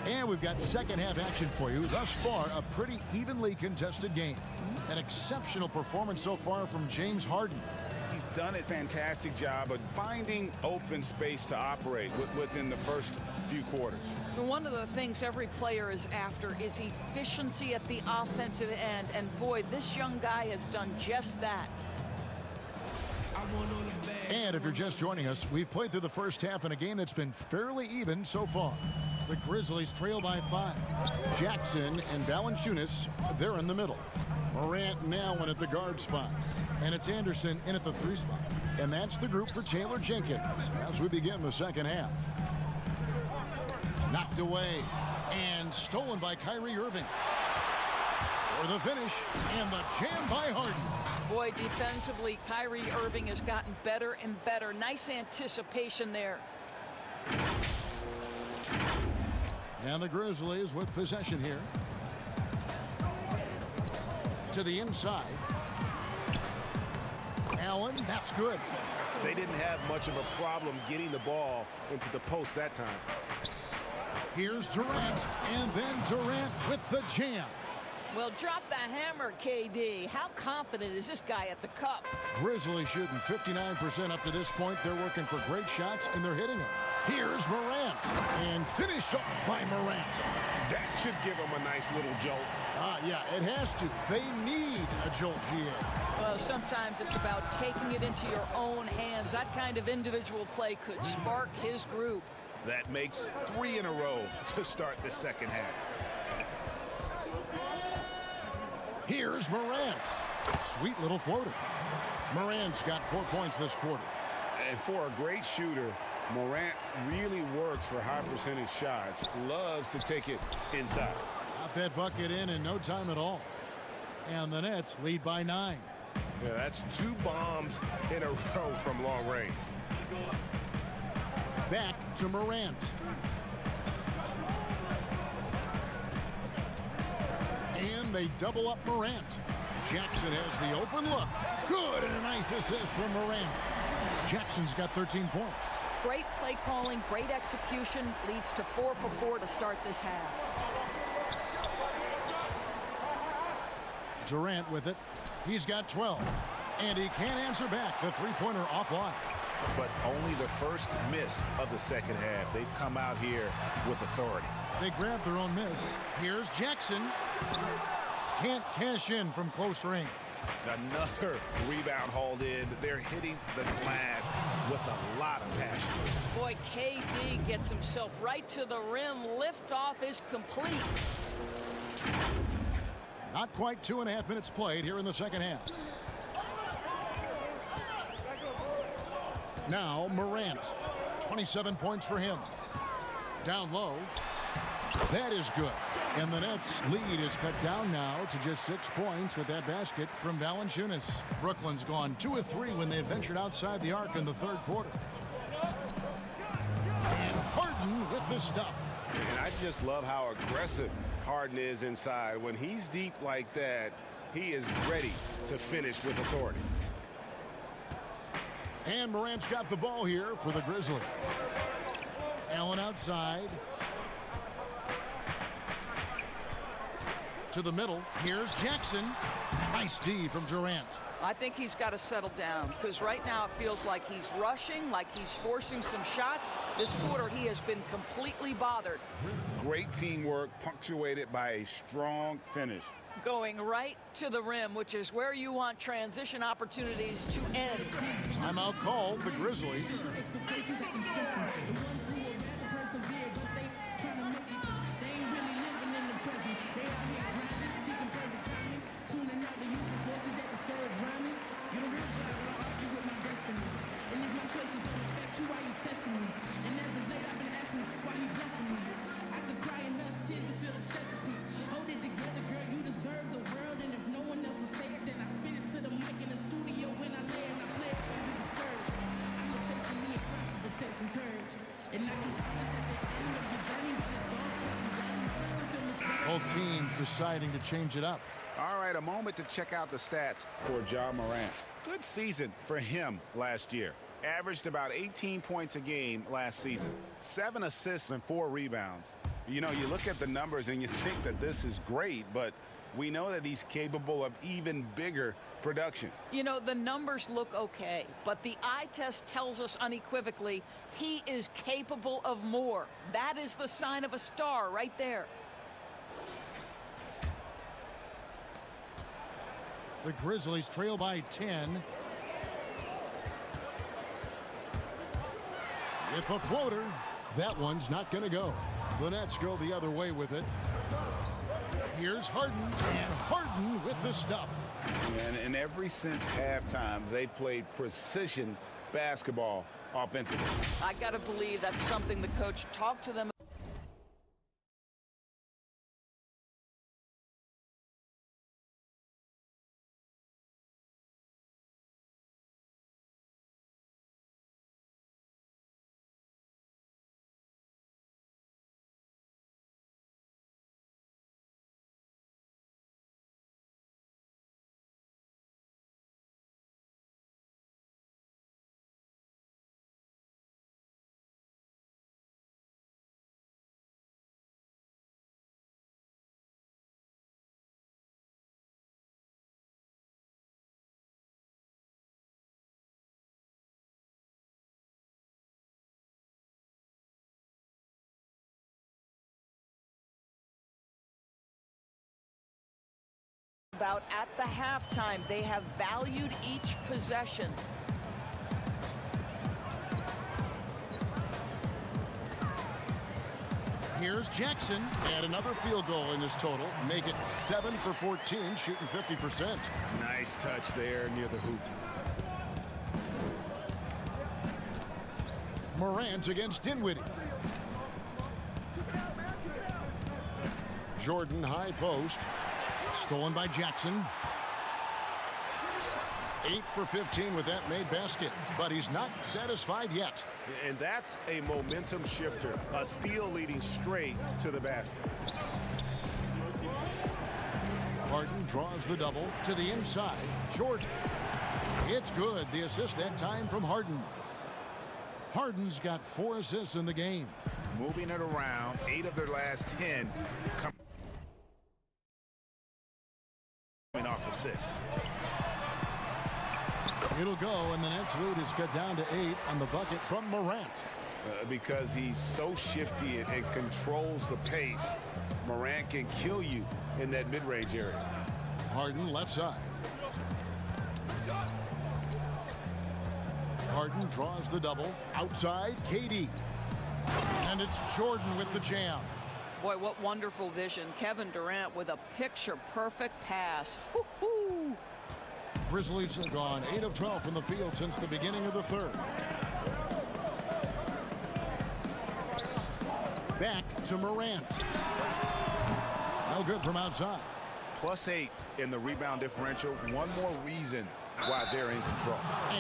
And we've got second half action for you. Thus far, a pretty evenly contested game. An exceptional performance so far from James Harden. He's done a fantastic job of finding open space to operate within the first few quarters. One of the things every player is after is efficiency at the offensive end. And boy, this young guy has done just that. And if you're just joining us, we've played through the first half in a game that's been fairly even so far. The Grizzlies trail by 5. Jackson and Valanciunas, they're in the middle. Morant and Allen at the guard spots. And it's Anderson in at the 3 spot. And that's the group for Taylor Jenkins as we begin the second half. Knocked away and stolen by Kyrie Irving. For the finish and the jam by Harden. Boy, defensively, Kyrie Irving has gotten better and better. Nice anticipation there. And the Grizzlies with possession here. To the inside. Allen, that's good. They didn't have much of a problem getting the ball into the post that time. Here's Durant, and then Durant with the jam. Well, drop the hammer, KD. How confident is this guy at the cup? Grizzlies shooting 59% up to this point. They're working for great shots, and they're hitting them. Here's Morant, and finished off by Morant. That should give them a nice little jolt. Yeah, it has to. They need a jolt, GA. Well, sometimes it's about taking it into your own hands. That kind of individual play could spark his group. That makes 3 in a row to start the second half. Here's Morant. Sweet little floater. Morant's got 4 points this quarter. And for a great shooter, Morant really works for high percentage shots. Loves to take it inside. Got that bucket in no time at all. And the Nets lead by 9. Yeah, that's 2 bombs in a row from long range. Back to Morant. And they double up Morant. Jackson has the open look. Good, and a nice assist from Morant. Jackson's got 13 points. Great play calling, great execution, leads to 4 for 4 to start this half. Durant with it. He's got 12. And he can't answer back. The three-pointer offline. But only the first miss of the second half. They've come out here with authority. They grabbed their own miss. Here's Jackson. Can't cash in from close range. Another rebound hauled in. They're hitting the glass with a lot of passion. Boy, KD gets himself right to the rim. Liftoff is complete. Not quite 2.5 minutes played here in the second half. Now Morant. 27 points for him. Down low. That is good. And the Nets' lead is cut down now to just 6 points with that basket from Valanciunas. Brooklyn's gone 2 of 3 when they ventured outside the arc in the third quarter. And Harden with the stuff. And I just love how aggressive Harden is inside. When he's deep like that, he is ready to finish with authority. And Morant's got the ball here for the Grizzlies. Allen outside. To the middle. Here's Jackson. Nice D from Durant. I think he's got to settle down because right now it feels like he's rushing, like he's forcing some shots. This quarter he has been completely bothered. Great teamwork punctuated by a strong finish. Going right to the rim, which is where you want transition opportunities to end. Timeout called the Grizzlies. Both teams deciding to change it up. All right, a moment to check out the stats for Ja Morant. Good season for him last year. Averaged about 18 points a game last season. 7 assists and 4 rebounds. You know, you look at the numbers and you think that this is great, but we know that he's capable of even bigger production. You know, the numbers look okay, but the eye test tells us unequivocally he is capable of more. That is the sign of a star right there. The Grizzlies trail by 10. With a floater. That one's not going to go. The Nets go the other way with it. Here's Harden, and Harden with the stuff. And ever since halftime, they've played precision basketball offensively. I got to believe that's something the coach talked to them. About at the halftime, they have valued each possession. Here's Jackson, and another field goal in this total. Make it 7 for 14, shooting 50%. Nice touch there near the hoop. Morant against Dinwiddie. Jordan high post. Stolen by Jackson. 8 for 15 with that made basket, but he's not satisfied yet. And that's a momentum shifter. A steal leading straight to the basket. Harden draws the double to the inside. Jordan. It's good. The assist that time from Harden. Harden's got 4 assists in the game. Moving it around, 8 of their last 10 coming off assists. It'll go, and the Nets lead is cut down to 8 on the bucket from Morant. Because he's so shifty and controls the pace, Morant can kill you in that mid-range area. Harden left side. Harden draws the double. Outside, KD. And it's Jordan with the jam. Boy, what wonderful vision. Kevin Durant with a picture-perfect pass. Woo-hoo! Grizzlies have gone 8 of 12 from the field since the beginning of the third. Back to Morant. No good from outside. +8 in the rebound differential. One more reason while they're in control.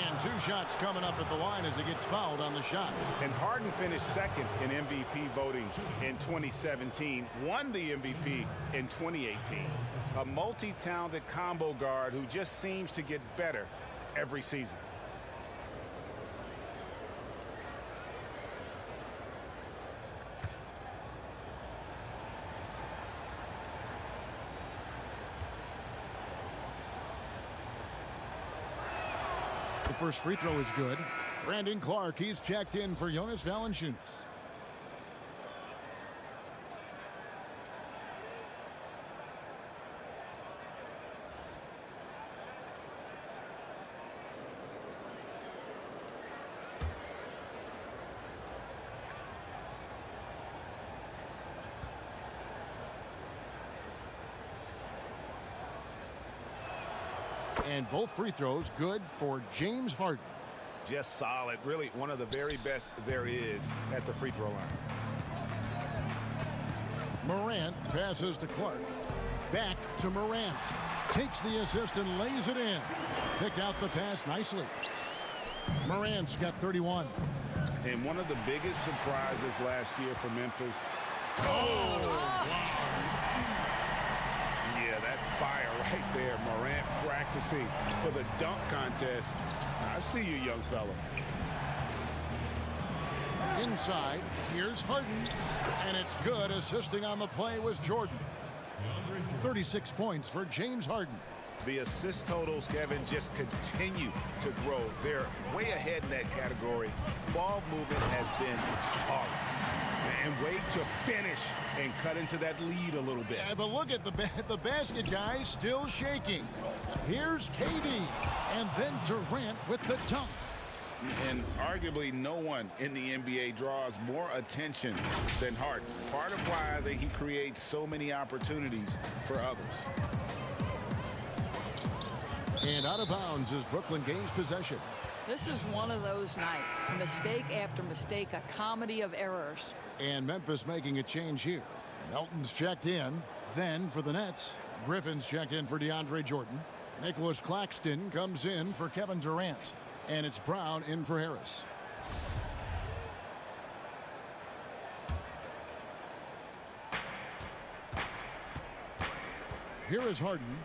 And 2 shots coming up at the line as he gets fouled on the shot. And Harden finished second in MVP voting in 2017, won the MVP in 2018. A multi-talented combo guard who just seems to get better every season. The first free throw is good. Brandon Clark, he's checked in for Jonas Valanciunas. And both free throws good for James Harden. Just solid. Really one of the very best there is at the free throw line. Morant passes to Clark. Back to Morant. Takes the assist and lays it in. Picked out the pass nicely. Morant's got 31. And one of the biggest surprises last year for Memphis. Yeah, that's fire right there. Morant practicing for the dunk contest. I see you, young fella. Inside, here's Harden. And it's good. Assisting on the play was Jordan. 36 points for James Harden. The assist totals, Kevin, just continue to grow. They're way ahead in that category. Ball movement has been flawless. And wait to finish and cut into that lead a little bit. Yeah, but look at the basket guy still shaking. Here's KD. And then Durant with the dunk. And arguably no one in the NBA draws more attention than Harden. Part of why he creates so many opportunities for others. And out of bounds as Brooklyn gains possession. This is one of those nights. Mistake after mistake, a comedy of errors. And Memphis making a change here. Melton's checked in. Then for the Nets, Griffin's checked in for DeAndre Jordan. Nicholas Claxton comes in for Kevin Durant. And it's Brown in for Harris. Here is Harden.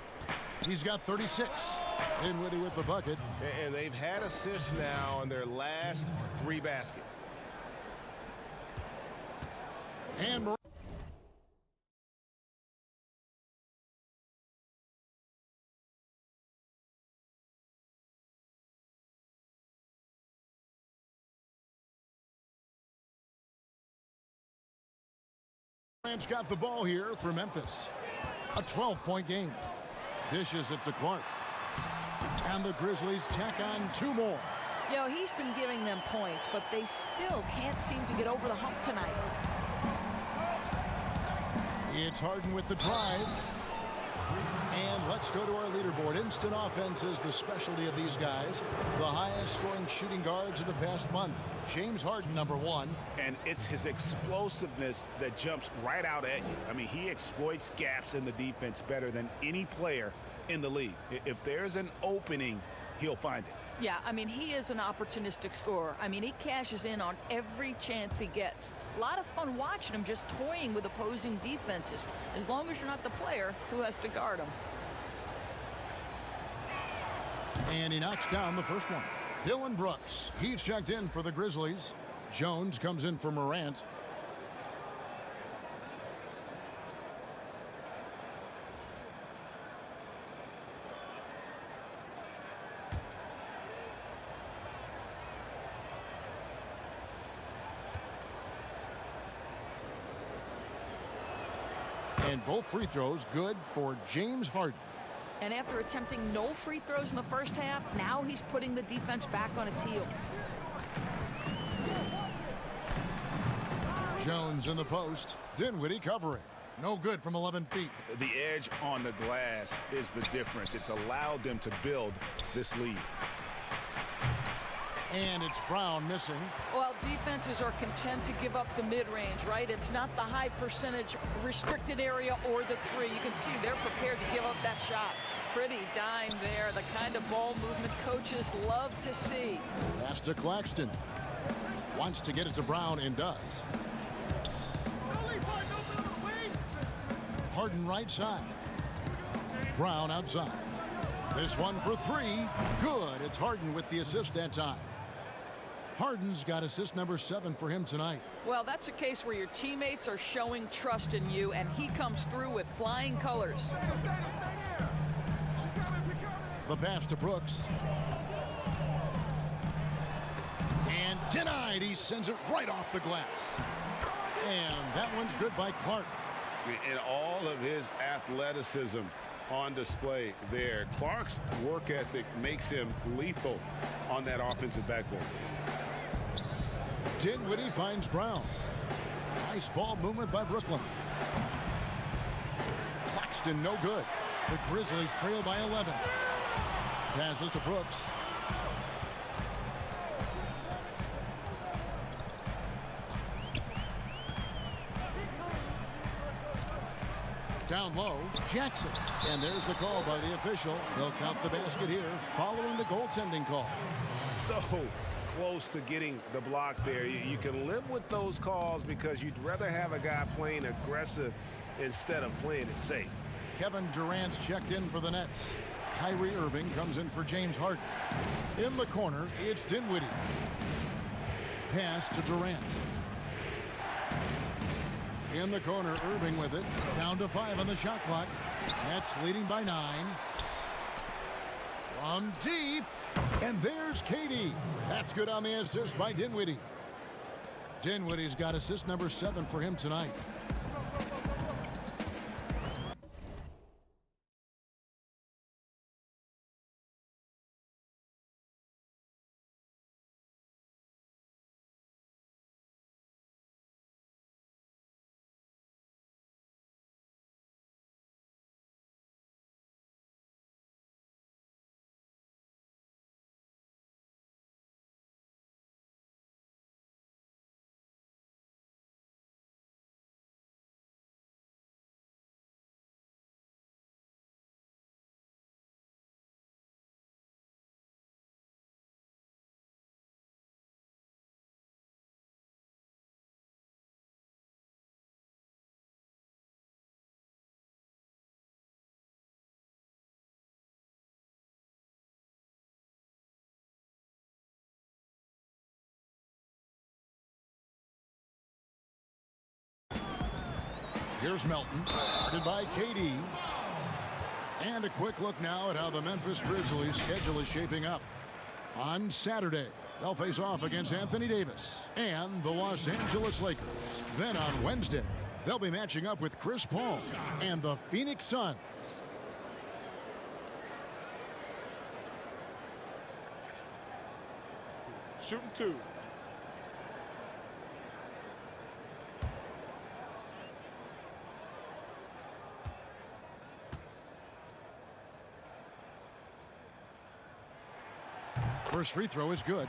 He's got 36. Dinwiddie with the bucket. And they've had assists now in their last 3 baskets. And Durant's got the ball here for Memphis. A 12-point game. Dishes it to Clark. And the Grizzlies tack on 2 more. You know, he's been giving them points, but they still can't seem to get over the hump tonight. It's Harden with the drive. And let's go to our leaderboard. Instant offense is the specialty of these guys. The highest scoring shooting guards of the past month. James Harden, number 1. And it's his explosiveness that jumps right out at you. I mean, he exploits gaps in the defense better than any player in the league. If there's an opening, he'll find it. Yeah, I mean, he is an opportunistic scorer. I mean, he cashes in on every chance he gets. A lot of fun watching him just toying with opposing defenses, as long as you're not the player who has to guard him. And he knocks down the first one. Dylan Brooks, he's checked in for the Grizzlies. Jones comes in for Morant. And both free throws good for James Harden. And after attempting no free throws in the first half, now he's putting the defense back on its heels. Jones in the post. Dinwiddie covering. No good from 11 feet. The edge on the glass is the difference. It's allowed them to build this lead. And it's Brown missing. Well, defenses are content to give up the mid-range, right? It's not the high percentage restricted area or the 3. You can see they're prepared to give up that shot. pretty dime there, the kind of ball movement coaches love to see. Pass to Claxton. Wants to get it to Brown and does. Harden right side. Brown outside. This one for three. Good. It's Harden with the assist that time. Harden's got assist number 7 for him tonight. Well, that's a case where your teammates are showing trust in you, and he comes through with flying colors. The pass to Brooks. And denied. He sends it right off the glass. And that one's good by Clark. And all of his athleticism on display there. Clark's work ethic makes him lethal on that offensive backboard. Dinwiddie finds Brown. Nice ball movement by Brooklyn. Claxton no good. The Grizzlies trail by 11. Passes to Brooks. Down low, Jackson. And there's the call by the official. They'll count the basket here following the goaltending call. So close to getting the block there. You can live with those calls because you'd rather have a guy playing aggressive instead of playing it safe. Kevin Durant's checked in for the Nets. Kyrie Irving comes in for James Harden. In the corner, it's Dinwiddie. Pass to Durant. In the corner, Irving with it. Down to 5 on the shot clock. Nets leading by 9. From deep. And there's KD. That's good on the assist by Dinwiddie. Dinwiddie's got assist number 7 for him tonight. Here's Melton, guarded by KD. And a quick look now at how the Memphis Grizzlies' schedule is shaping up. On Saturday, they'll face off against Anthony Davis and the Los Angeles Lakers. Then on Wednesday, they'll be matching up with Chris Paul and the Phoenix Suns. Shooting 2. First free throw is good.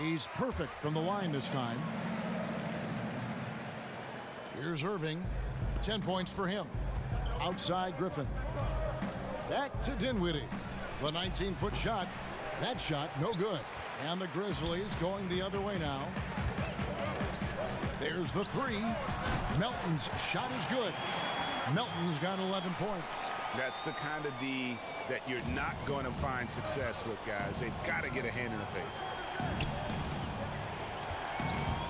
He's perfect from the line this time. Here's Irving. 10 points for him. Outside Griffin. Back to Dinwiddie. The 19-foot shot. That shot no good. And the Grizzlies going the other way now. There's the 3. Melton's shot is good. Melton's got 11 points. That's the kind of D that you're not going to find success with, guys. They've got to get a hand in the face.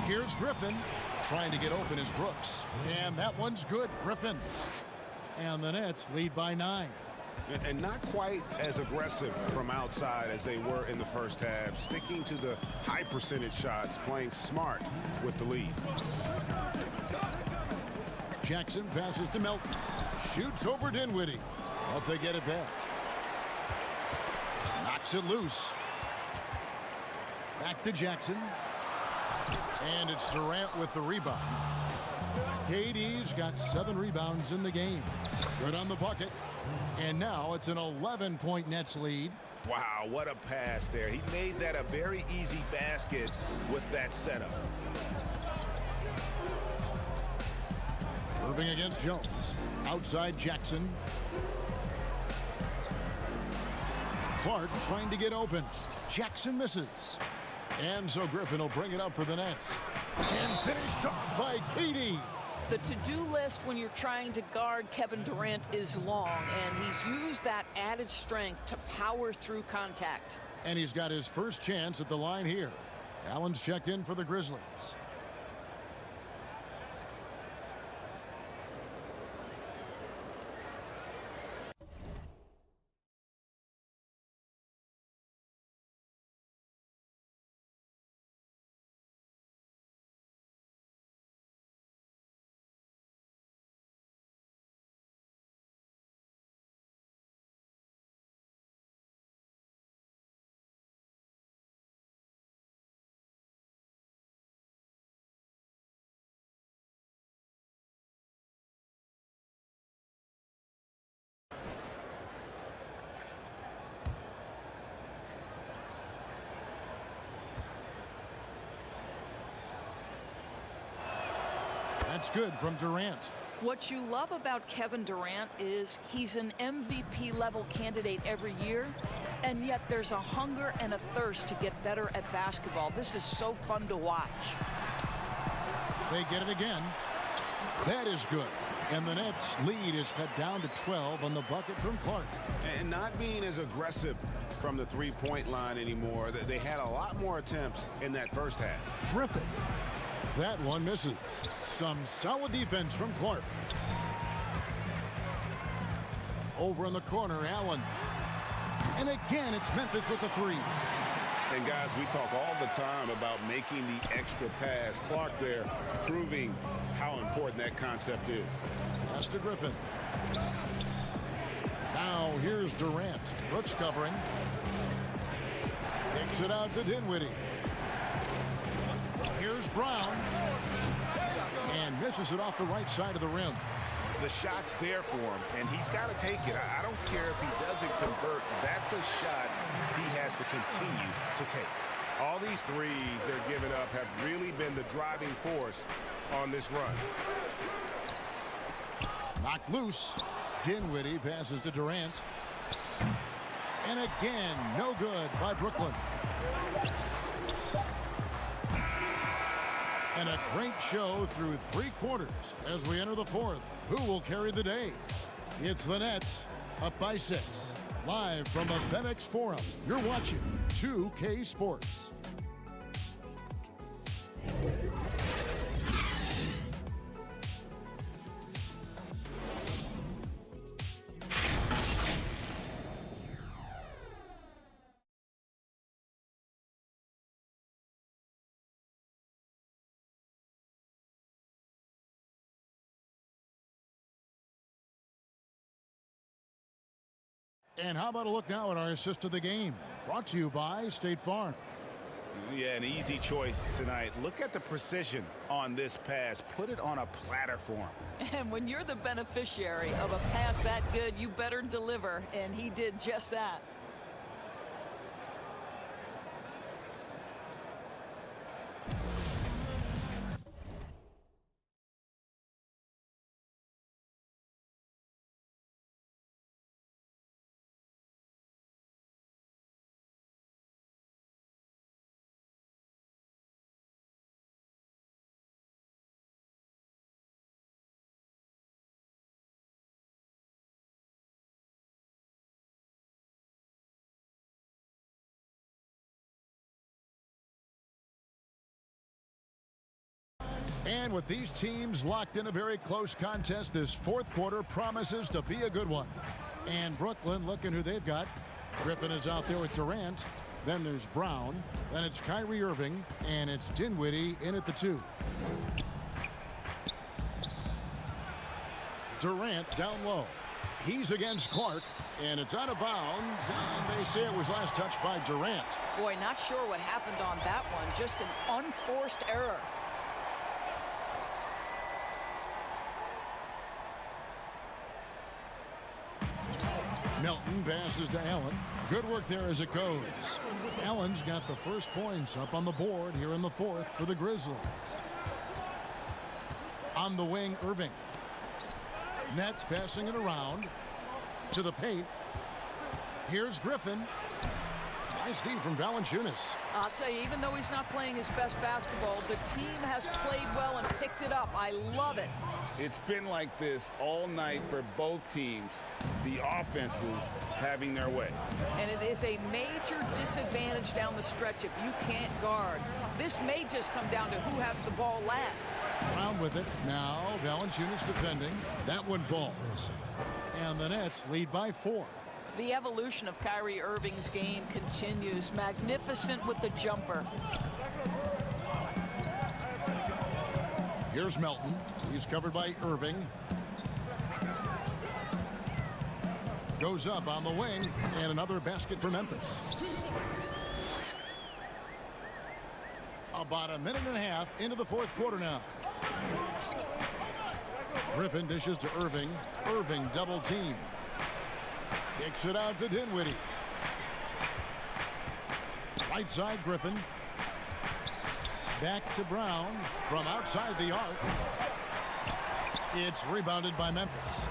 Here's Griffin. Trying to get open is Brooks. And that one's good, Griffin. And the Nets lead by 9. And not quite as aggressive from outside as they were in the first half, sticking to the high percentage shots, playing smart with the lead. Jackson passes to Melton. Shoots over Dinwiddie. But they get it back. Knocks it loose. Back to Jackson. And it's Durant with the rebound. KD's got 7 rebounds in the game. Good on the bucket. And now it's an 11-point Nets lead. Wow, what a pass there. He made that a very easy basket with that setup. Irving against Jones. Outside Jackson. Clark trying to get open. Jackson misses. And so Griffin will bring it up for the Nets. And finished off by Katie. The to-do list when you're trying to guard Kevin Durant is long, and he's used that added strength to power through contact. And he's got his first chance at the line here. Allen's checked in for the Grizzlies. That's good from Durant. What you love about Kevin Durant is he's an MVP level candidate every year, and yet there's a hunger and a thirst to get better at basketball. This is so fun to watch. They get it again. That is good. And the Nets lead is cut down to 12 on the bucket from Clark. And not being as aggressive from the three-point line anymore. They had a lot more attempts in that first half. Griffin. That one misses. Some solid defense from Clark. Over in the corner, Allen. And again, it's Memphis with the three. And guys, we talk all the time about making the extra pass. Clark there proving how important that concept is. Pass to Griffin. Now here's Durant. Brooks covering. Takes it out to Dinwiddie. Here's Brown. And misses it off the right side of the rim. The shot's there for him, and he's got to take it. I don't care if he doesn't convert. That's a shot he has to continue to take. All these threes they're giving up have really been the driving force on this run. Knocked loose. Dinwiddie passes to Durant. And again, no good by Brooklyn. And a great show through three quarters as we enter the fourth. Who will carry the day? It's the Nets up by 6. Live from the FedEx Forum, you're watching 2K Sports. And how about a look now at our assist of the game? Brought to you by State Farm. Yeah, an easy choice tonight. Look at the precision on this pass. Put it on a platter for him. And when you're the beneficiary of a pass that good, you better deliver. And he did just that. And with these teams locked in a very close contest, this fourth quarter promises to be a good one. And Brooklyn, looking who they've got. Griffin is out there with Durant. Then there's Brown. Then it's Kyrie Irving. And it's Dinwiddie in at the 2. Durant down low. He's against Clark. And it's out of bounds. And they say it was last touched by Durant. Boy, not sure what happened on that one. Just an unforced error. Melton passes to Allen. Good work there as it goes. Allen's got the first points up on the board here in the fourth for the Grizzlies. On the wing, Irving. Nets passing it around to the paint. Here's Griffin. Nice D from Valanciunas. I'll tell you, even though he's not playing his best basketball, the team has played well and picked it up. I love it. It's been like this all night for both teams, the offenses having their way. And it is a major disadvantage down the stretch if you can't guard. This may just come down to who has the ball last. Around with it. Now Valanciunas defending. That one falls. And the Nets lead by 4. The evolution of Kyrie Irving's game continues. Magnificent with the jumper. Here's Melton. He's covered by Irving. Goes up on the wing, and another basket for Memphis. About a minute and a half into the fourth quarter now. Griffin dishes to Irving. Irving double team. Kicks it out to Dinwiddie. Right side, Griffin. Back to Brown from outside the arc. It's rebounded by Memphis.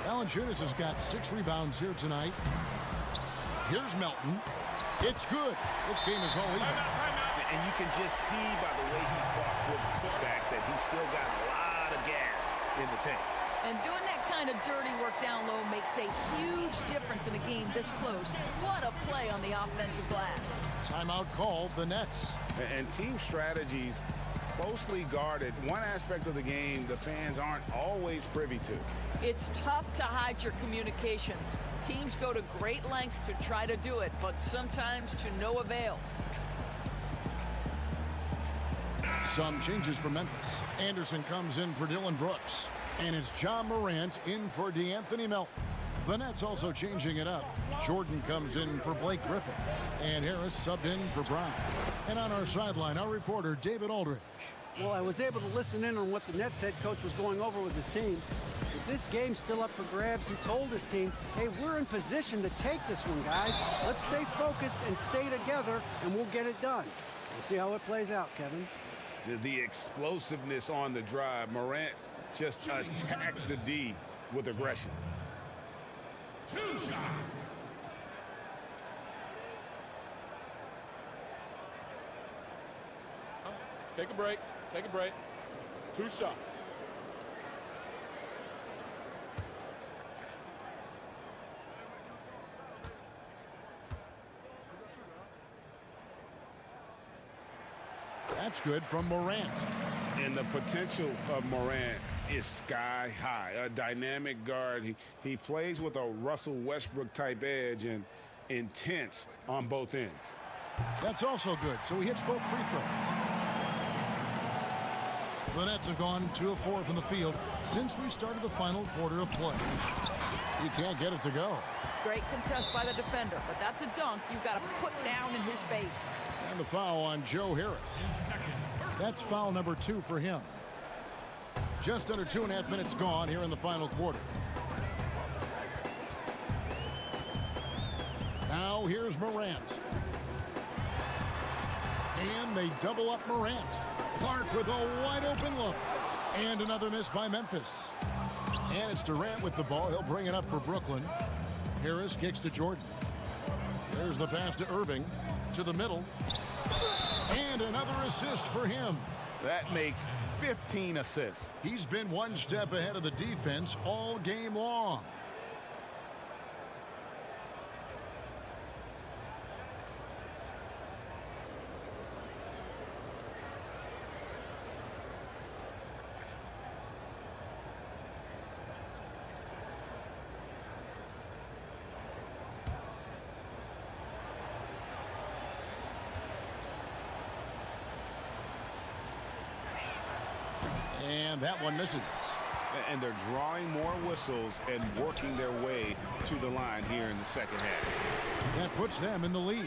Valanciunas has got 6 rebounds here tonight. Here's Melton. It's good. This game is all even. And you can just see by the way he fought for the putback that he's still got a lot of gas in the tank. And doing that kind of dirty work down low makes a huge difference in a game this close. What a play on the offensive glass. Timeout called, the Nets. And team strategies closely guarded. One aspect of the game the fans aren't always privy to. It's tough to hide your communications. Teams go to great lengths to try to do it, but sometimes to no avail. Some changes for Memphis. Anderson comes in for Dylan Brooks. And it's John Morant in for DeAnthony Melton. The Nets also changing it up. Jordan comes in for Blake Griffin. And Harris subbed in for Brown. And on our sideline, our reporter, David Aldridge. Well, I was able to listen in on what the Nets head coach was going over with his team. With this game still up for grabs, he told his team, hey, we're in position to take this one, guys. Let's stay focused and stay together, and we'll get it done. We'll see how it plays out, Kevin. The explosiveness on the drive. Morant just attacks the D with aggression. 2 shots. Take a break. Take a break. 2 shots. That's good from Morant. And the potential of Morant is sky high. A dynamic guard. He plays with a Russell Westbrook type edge and intense on both ends. That's also good. So he hits both free throws. The Nets have gone 2 of 4 from the field since we started the final quarter of play. You can't get it to go. Great contest by the defender, but that's a dunk you've got to put down in his face. And the foul on Joe Harris. That's foul number 2 for him. Just under 2.5 minutes gone here in the final quarter. Now here's Morant. And they double up Morant. Clark with a wide open look. And another miss by Memphis. And it's Durant with the ball. He'll bring it up for Brooklyn. Harris kicks to Jordan. There's the pass to Irving. To the middle. And another assist for him. That makes 15 assists. He's been one step ahead of the defense all game long. And that one misses. And they're drawing more whistles and working their way to the line here in the second half. That puts them in the lead.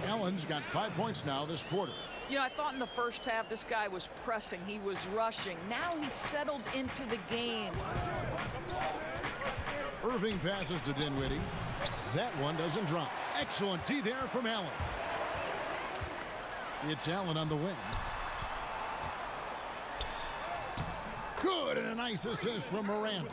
Allen's got 5 points now this quarter. You know, I thought in the first half this guy was pressing. He was rushing. Now he's settled into the game. Irving passes to Dinwiddie. That one doesn't drop. Excellent D there from Allen. It's Allen on the wing. Good, and a nice assist from Morant.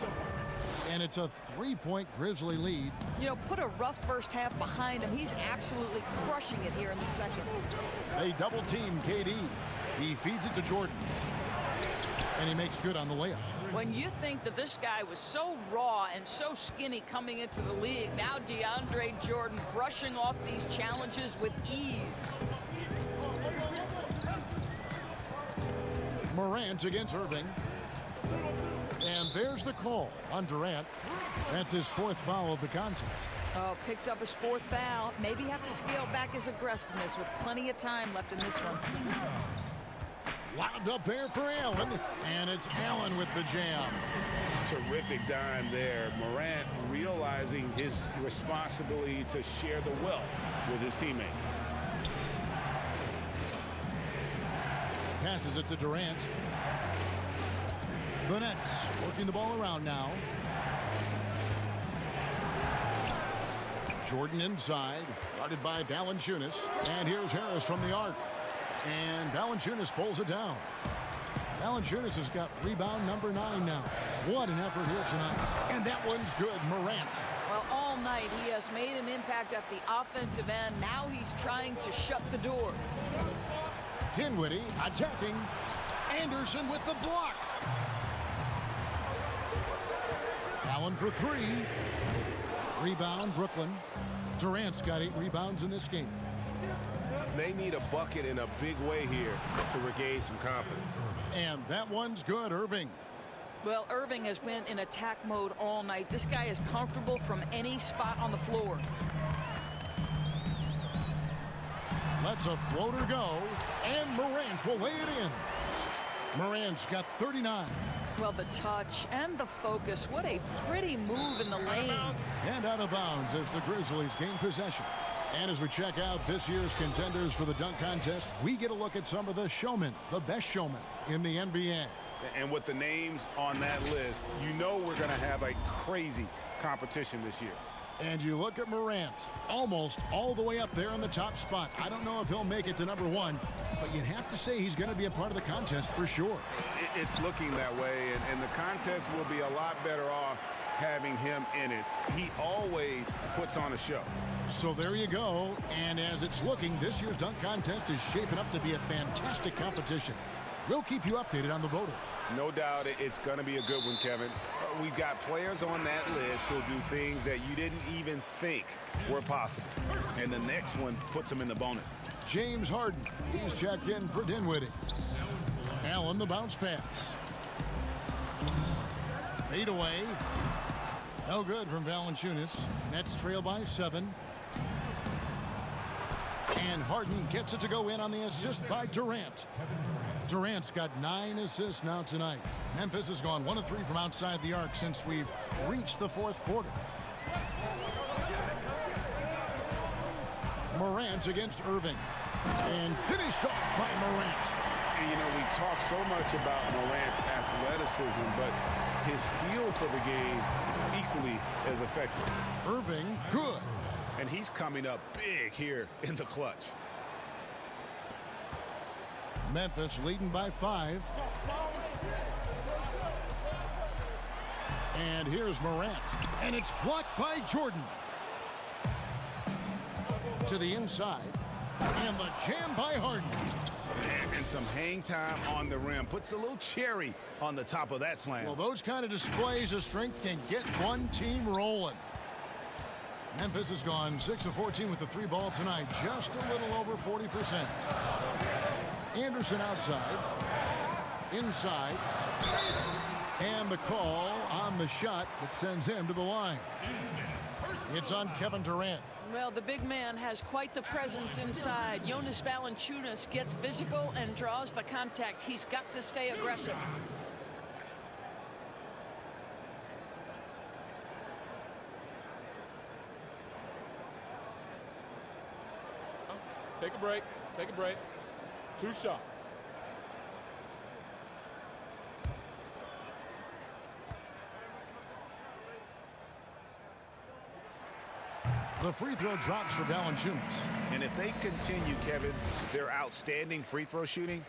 And it's a 3-point Grizzly lead. You know, put a rough first half behind him. He's absolutely crushing it here in the second. They double team KD. He feeds it to Jordan. And he makes good on the layup. When you think that this guy was so raw and so skinny coming into the league, now DeAndre Jordan brushing off these challenges with ease. Morant against Irving. And there's the call on Durant. That's his 4th foul of the contest. Oh, picked up his 4th foul. Maybe have to scale back his aggressiveness with plenty of time left in this one. Lobbed up there for Allen, and it's Allen with the jam. Terrific dime there. Morant realizing his responsibility to share the wealth with his teammates. Passes it to Durant. The Nets working the ball around now. Jordan inside, guarded by Valanciunas. And here's Harris from the arc. And Valanciunas pulls it down. Valanciunas has got rebound number 9 now. What an effort here tonight. And that one's good, Morant. Well, all night he has made an impact at the offensive end. Now he's trying to shut the door. Dinwiddie attacking. Anderson with the block. Allen for 3. Rebound, Brooklyn. Durant's got 8 rebounds in this game. They need a bucket in a big way here to regain some confidence. And that one's good, Irving. Well, Irving has been in attack mode all night. This guy is comfortable from any spot on the floor. Lets a floater go, and Morant will lay it in. Morant's got 39. Well, the touch and the focus. What a pretty move in the lane. And out of bounds as the Grizzlies gain possession. And as we check out this year's contenders for the dunk contest, we get a look at some of the showmen, the best showmen in the NBA. And with the names on that list, you know we're going to have a crazy competition this year. And you look at Morant, almost all the way up there in the top spot. I don't know if he'll make it to number 1, but you'd have to say he's going to be a part of the contest for sure. It's looking that way, and the contest will be a lot better off having him in it. He always puts on a show. So there you go. And as it's looking, this year's dunk contest is shaping up to be a fantastic competition. We'll keep you updated on the voting. No doubt it's going to be a good one, Kevin. We've got players on that list who'll do things that you didn't even think were possible. And the next one puts them in the bonus. James Harden, he's checked in for Dinwiddie. Allen, the bounce pass. Fade away. No good from Valanciunas. Nets trail by 7. And Harden gets it to go in on the assist by Durant. Durant's got 9 assists now tonight. Memphis has gone 1 of 3 from outside the arc since we've reached the 4th quarter. Morant against Irving. And finished off by Morant. And, you know, we talk so much about Morant's athleticism, but his feel for the game equally as effective. Irving, good. And he's coming up big here in the clutch. Memphis leading by 5. And here's Morant. And it's blocked by Jordan. To the inside. And the jam by Harden. And some hang time on the rim. Puts a little cherry on the top of that slam. Well, those kind of displays of strength can get one team rolling. Memphis has gone 6 of 14 with the 3 ball tonight. Just a little over 40%. Anderson outside. Inside. And the call on the shot that sends him to the line. It's on Kevin Durant. Well, the big man has quite the presence inside. Jonas Valanciunas gets physical and draws the contact. He's got to stay aggressive. Take a break. Take a break. 2 shots. The free throw drops for Valanciunas. And if they continue, Kevin, their outstanding free throw shooting,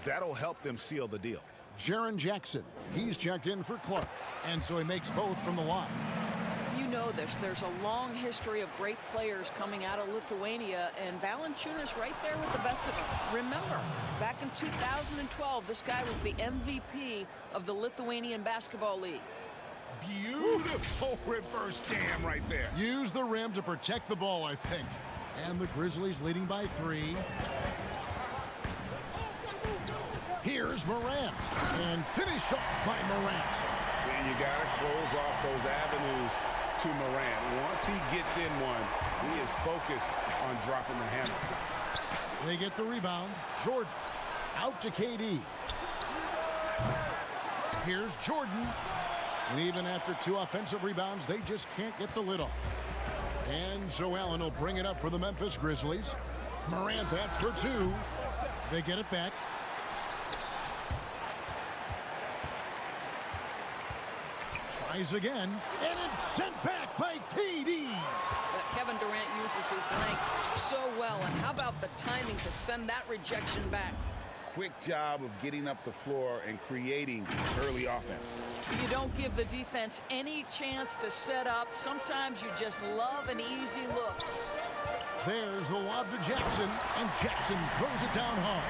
that'll help them seal the deal. Jaren Jackson, he's checked in for Clark, and so he makes both from the line. You know this. There's a long history of great players coming out of Lithuania, and Valanciunas right there with the best of them. Remember, back in 2012, this guy was the MVP of the Lithuanian Basketball League. Beautiful reverse jam right there. Use the rim to protect the ball, I think. And the Grizzlies leading by 3. Here's Morant, and finished off by Morant. And you got to close off those avenues to Morant. Once he gets in one, he is focused on dropping the hammer. They get the rebound. Jordan out to KD. Here's Jordan. And even after 2 offensive rebounds, they just can't get the lid off. And so Allen will bring it up for the Memphis Grizzlies. Morant, that's for 2. They get it back. Tries again, and it's sent back by KD. Kevin Durant uses his length so well, and how about the timing to send that rejection back? Quick job of getting up the floor and creating early offense. You don't give the defense any chance to set up. Sometimes you just love an easy look. There's the lob to Jackson, and Jackson throws it down hard.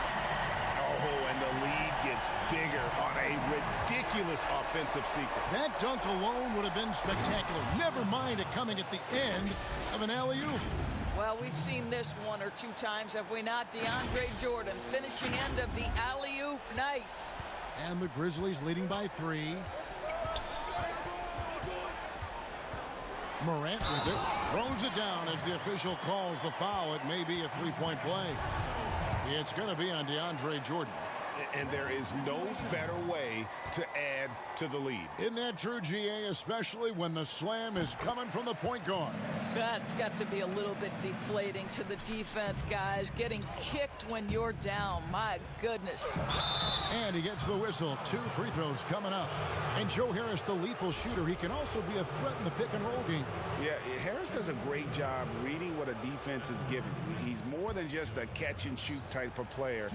Oh, and the lead gets bigger on a ridiculous offensive sequence. That dunk alone would have been spectacular. Never mind it coming at the end of an alley-oop. Well, we've seen this 1 or 2 times, have we not? DeAndre Jordan finishing end of the alley-oop. Nice. And the Grizzlies leading by 3. Morant with it. Throws it down as the official calls the foul. It may be a 3-point play. It's going to be on DeAndre Jordan. And there is no better way to add to the lead. Isn't that true, GA, especially when the slam is coming from the point guard? That's got to be a little bit deflating to the defense, guys. Getting kicked when you're down. My goodness. And he gets the whistle. 2 free throws coming up. And Joe Harris, the lethal shooter, he can also be a threat in the pick-and-roll game. Yeah, Harris does a great job reading what a defense is giving. He's more than just a catch-and-shoot type of player.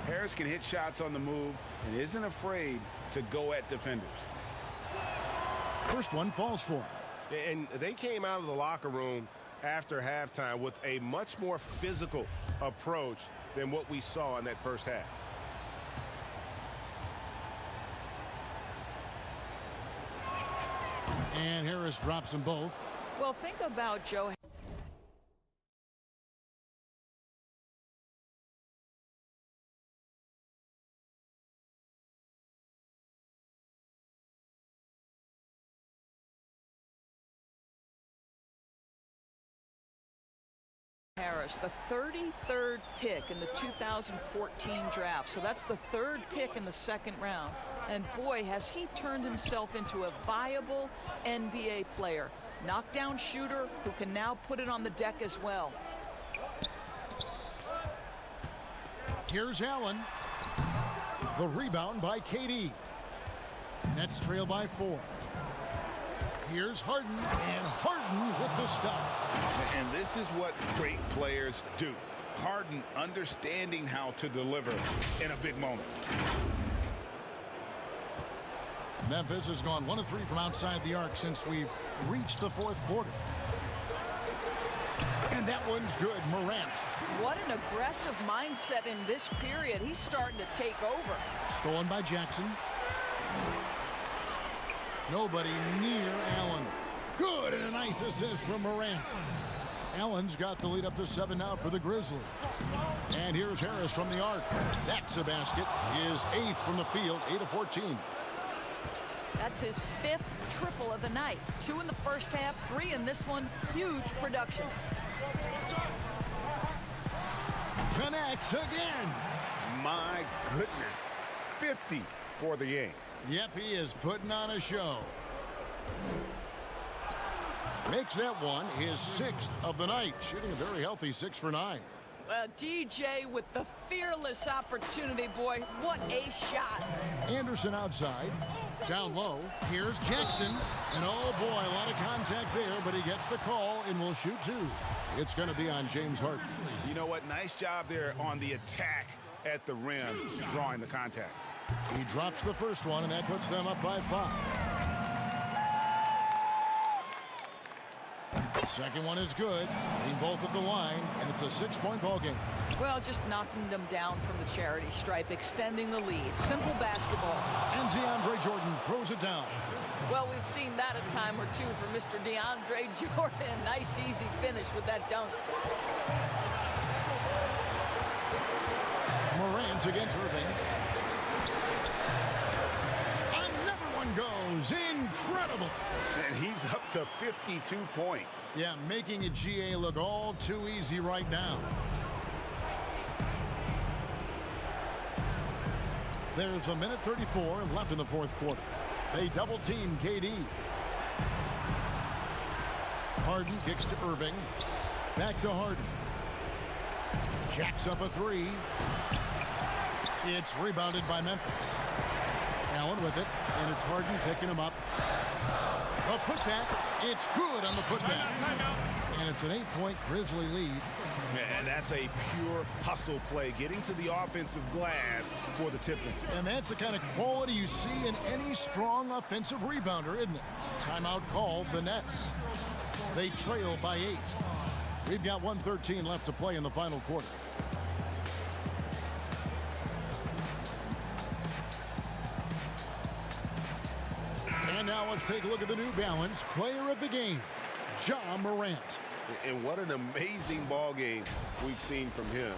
Harris can hit shots on the move and isn't afraid to go at defenders. First one falls for him. And they came out of the locker room after halftime with a much more physical approach than what we saw in that first half. And Harris drops them both. Well, think about Joe Harris, the 33rd pick in the 2014 draft. So that's the 3rd pick in the 2nd round. And boy, has he turned himself into a viable NBA player. Knockdown shooter who can now put it on the deck as well. Here's Allen. The rebound by KD. Nets trail by 4. Here's Harden, and Harden with the stuff. And this is what great players do. Harden understanding how to deliver in a big moment. Memphis has gone 1 of 3 from outside the arc since we've reached the 4th quarter. And that one's good. Morant. What an aggressive mindset in this period. He's starting to take over. Stolen by Jackson. Nobody near Allen. Good, and a nice assist from Morant. Allen's got the lead up to 7 now for the Grizzlies. And here's Harris from the arc. That's a basket. His 8th from the field, 8 of 14. That's his 5th triple of the night. 2 in the first half, 3 in this one. Huge production. Connects again. My goodness. 50 for the game. Yep, he is putting on a show. Makes that one his 6th of the night, shooting a very healthy 6 for 9. DJ with the fearless opportunity, boy. What a shot. Anderson outside. Down low. Here's Jackson. And oh boy, a lot of contact there, but he gets the call and will shoot two. It's going to be on James Harden. You know what? Nice job there on the attack at the rim, drawing the contact. He drops the first one, and that puts them up by 5. The second one is good. Hitting both at the line, and it's a 6-point ball game. Well, just knocking them down from the charity stripe, extending the lead. Simple basketball. And DeAndre Jordan throws it down. Well, we've seen that a time or two for Mr. DeAndre Jordan. Nice, easy finish with that dunk. Morant against Irving. Another one goes. Incredible. And he's up to 52 points. Yeah, making a GA look all too easy right now. There's a minute 34 left in the fourth quarter. They double team KD. Harden kicks to Irving. Back to Harden. Jacks up a three. It's rebounded by Memphis. Allen with it, and it's Harden picking him up. A putback. It's good on the putback. And it's an 8-point Grizzly lead. And that's a pure hustle play, getting to the offensive glass for the tipping. And that's the kind of quality you see in any strong offensive rebounder, isn't it? Timeout called the Nets. They trail by 8. We've got 1:13 left to play in the final quarter. And now let's take a look at the New Balance Player of the Game, Ja Morant. And what an amazing ball game we've seen from him.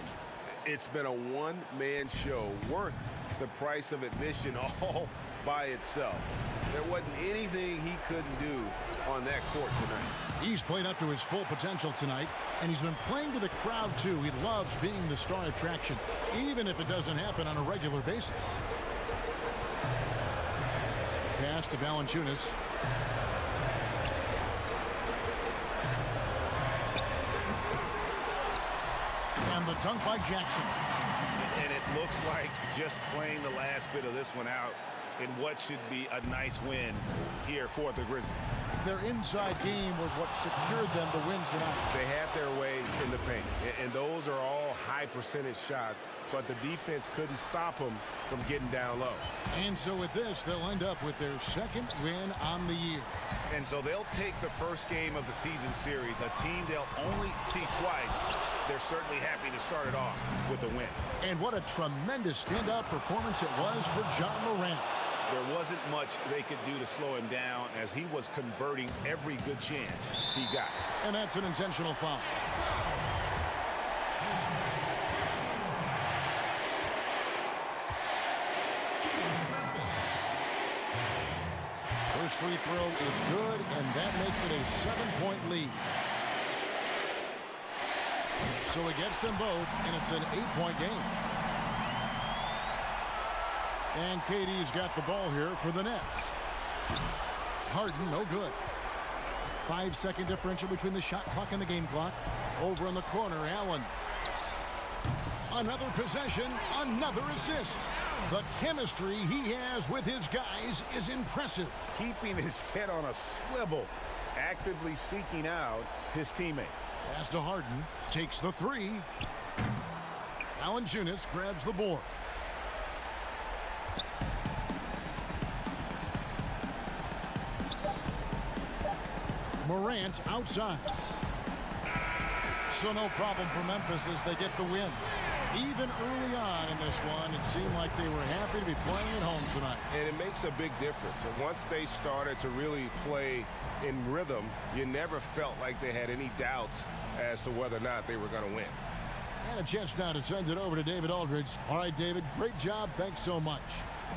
It's been a one-man show worth the price of admission all by itself. There wasn't anything he couldn't do on that court tonight. He's played up to his full potential tonight, and he's been playing to the crowd, too. He loves being the star attraction, even if it doesn't happen on a regular basis. Pass to Valanciunas. And the dunk by Jackson. And it looks like just playing the last bit of this one out in what should be a nice win here for the Grizzlies. Their inside game was what secured them to win tonight. They had their way in the paint, and those are all high percentage shots, but the defense couldn't stop them from getting down low. And so with this, they'll end up with their second win on the year. And so they'll take the first game of the season series, a team they'll only see twice. They're certainly happy to start it off with a win. And what a tremendous standout performance it was for Ja Morant. There wasn't much they could do to slow him down as he was converting every good chance he got. And that's an intentional foul. First free throw is good, and that makes it a 7-point lead. So it gets them both, and it's an 8-point game. And KD's got the ball here for the Nets. Harden, no good. 5-second differential between the shot clock and the game clock. Over in the corner, Allen. Another possession, another assist. The chemistry he has with his guys is impressive. Keeping his head on a swivel, actively seeking out his teammate. Pass to Harden, takes the three. Valanciunas grabs the board. Morant outside. So no problem for Memphis as they get the win. Even early on in this one, it seemed like they were happy to be playing at home tonight. And it makes a big difference. And once they started to really play in rhythm, you never felt like they had any doubts as to whether or not they were going to win. And a chance now to send it over to David Aldridge. All right, David, great job. Thanks so much.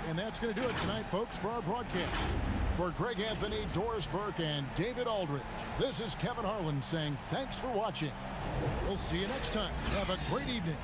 And that's going to do it tonight, folks, for our broadcast. For Greg Anthony, Doris Burke, and David Aldridge, this is Kevin Harlan saying thanks for watching. We'll see you next time. Have a great evening.